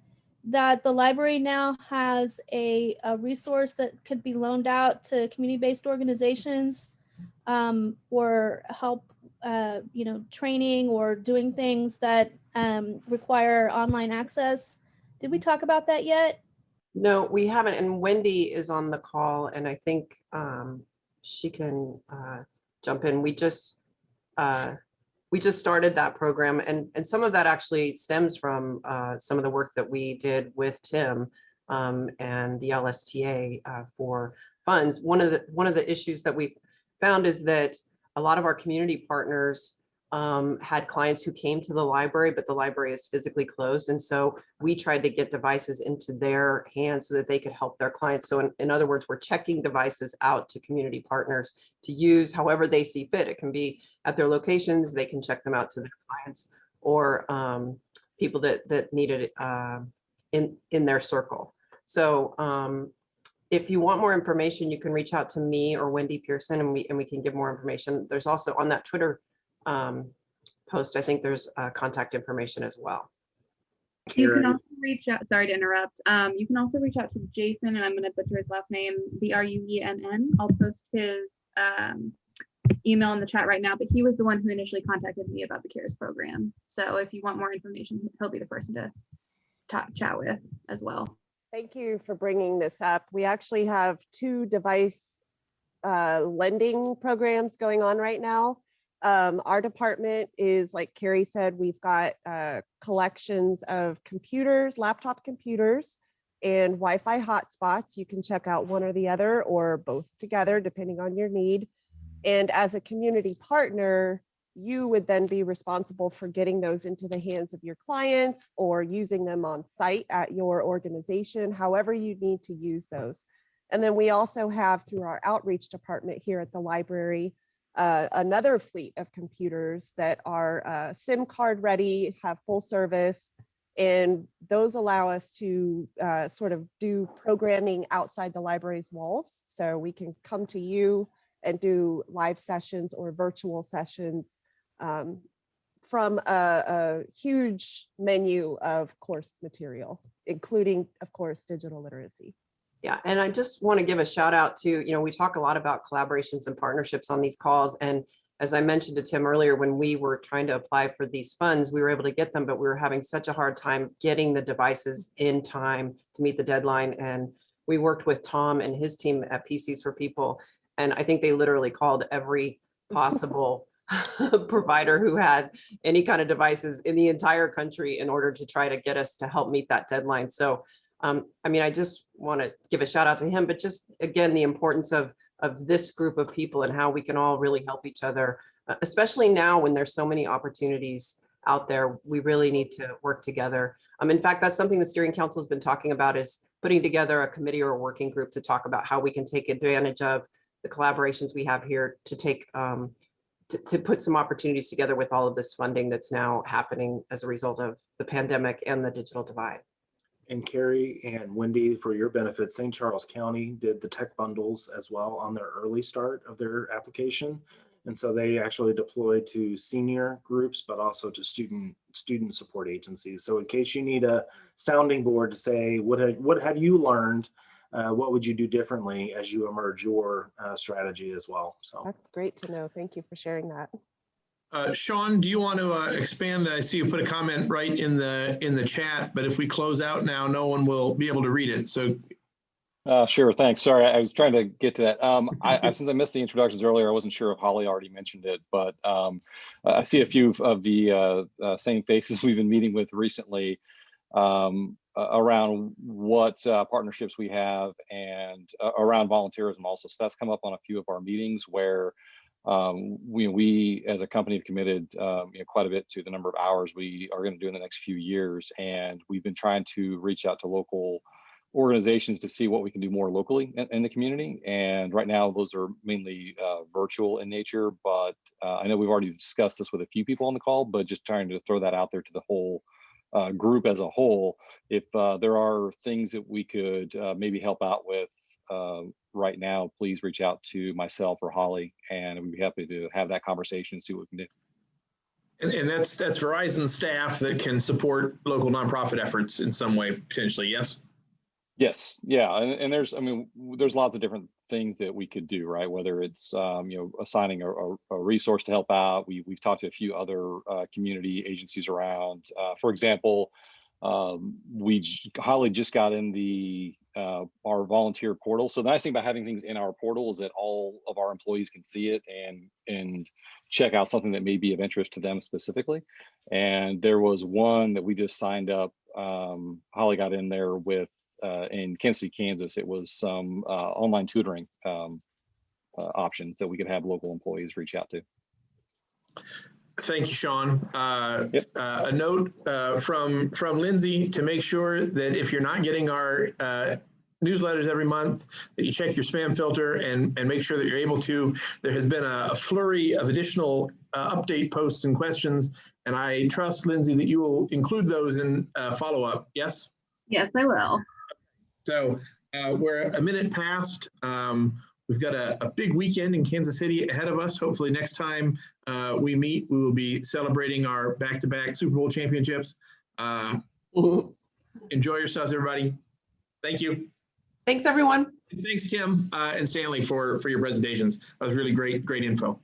that the library now has a resource that could be loaned out to community-based organizations for help, training or doing things that require online access. Did we talk about that yet?
No, we haven't. And Wendy is on the call, and I think she can jump in. We just started that program, and some of that actually stems from some of the work that we did with Tim and the LSTA for funds. One of the issues that we found is that a lot of our community partners had clients who came to the library, but the library is physically closed. And so we tried to get devices into their hands so that they could help their clients. So in other words, we're checking devices out to community partners to use however they see fit. It can be at their locations, they can check them out to their clients, or people that need it in their circle. So if you want more information, you can reach out to me or Wendy Pearson, and we can give more information. There's also on that Twitter post, I think there's contact information as well.
You can also reach out, sorry to interrupt. You can also reach out to Jason, and I'm going to butcher his last name, Bruenn. I'll post his email in the chat right now, but he was the one who initially contacted me about the CARES program. So if you want more information, he'll be the person to chat with as well.
Thank you for bringing this up. We actually have 2 device lending programs going on right now. Our department is, like Carrie said, we've got collections of computers, laptop computers, and Wi-Fi hotspots. You can check out one or the other or both together, depending on your need. And as a community partner, you would then be responsible for getting those into the hands of your clients or using them on site at your organization, however you need to use those. And then we also have, through our outreach department here at the library, another fleet of computers that are SIM card ready, have full service, and those allow us to sort of do programming outside the library's walls. So we can come to you and do live sessions or virtual sessions from a huge menu of course material, including, of course, digital literacy.
Yeah, and I just want to give a shout out to, we talk a lot about collaborations and partnerships on these calls. And as I mentioned to Tim earlier, when we were trying to apply for these funds, we were able to get them, but we were having such a hard time getting the devices in time to meet the deadline. And we worked with Tom and his team at PCs for People. And I think they literally called every possible provider who had any kind of devices in the entire country in order to try to get us to help meet that deadline. So I just want to give a shout out to him, but just again, the importance of this group of people and how we can all really help each other, especially now when there's so many opportunities out there. We really need to work together. In fact, that's something the Steering Council has been talking about, is putting together a committee or a working group to talk about how we can take advantage of the collaborations we have here to take to put some opportunities together with all of this funding that's now happening as a result of the pandemic and the digital divide.
And Carrie and Wendy, for your benefit, St. Charles County did the tech bundles as well on their early start of their application. And so they actually deployed to senior groups, but also to student support agencies. So in case you need a sounding board to say, what have you learned? What would you do differently as you emerge your strategy as well? So
that's great to know. Thank you for sharing that.
Sean, do you want to expand? I see you put a comment right in the chat, but if we close out now, no one will be able to read it. So
sure, thanks. Sorry, I was trying to get to that. Since I missed the introductions earlier, I wasn't sure if Holly already mentioned it, but I see a few of the same faces we've been meeting with recently around what partnerships we have and around volunteerism also. So that's come up on a few of our meetings where we as a company have committed quite a bit to the number of hours we are going to do in the next few years. And we've been trying to reach out to local organizations to see what we can do more locally in the community. And right now those are mainly virtual in nature, but I know we've already discussed this with a few people on the call, but just trying to throw that out there to the whole group as a whole. If there are things that we could maybe help out with right now, please reach out to myself or Holly, and we'd be happy to have that conversation and see what we can do.
And that's Verizon staff that can support local nonprofit efforts in some way, potentially, yes?
Yes, yeah, and there's lots of different things that we could do, right? Whether it's assigning a resource to help out. We've talked to a few other community agencies around. For example, Holly just got in our volunteer portal. So the nice thing about having things in our portal is that all of our employees can see it and check out something that may be of interest to them specifically. And there was one that we just signed up. Holly got in there with in Kansas City, Kansas. It was some online tutoring options that we could have local employees reach out to.
Thank you, Sean. A note from Lindsay to make sure that if you're not getting our newsletters every month, that you check your spam filter and make sure that you're able to. There has been a flurry of additional update posts and questions, and I trust, Lindsay, that you will include those in follow-up. Yes?
Yes, I will.
So we're a minute past. We've got a big weekend in Kansas City ahead of us. Hopefully next time we meet, we will be celebrating our back-to-back Super Bowl championships. Enjoy yourselves, everybody. Thank you.
Thanks, everyone.
And thanks, Tim and Stanley, for your presentations. That was really great info.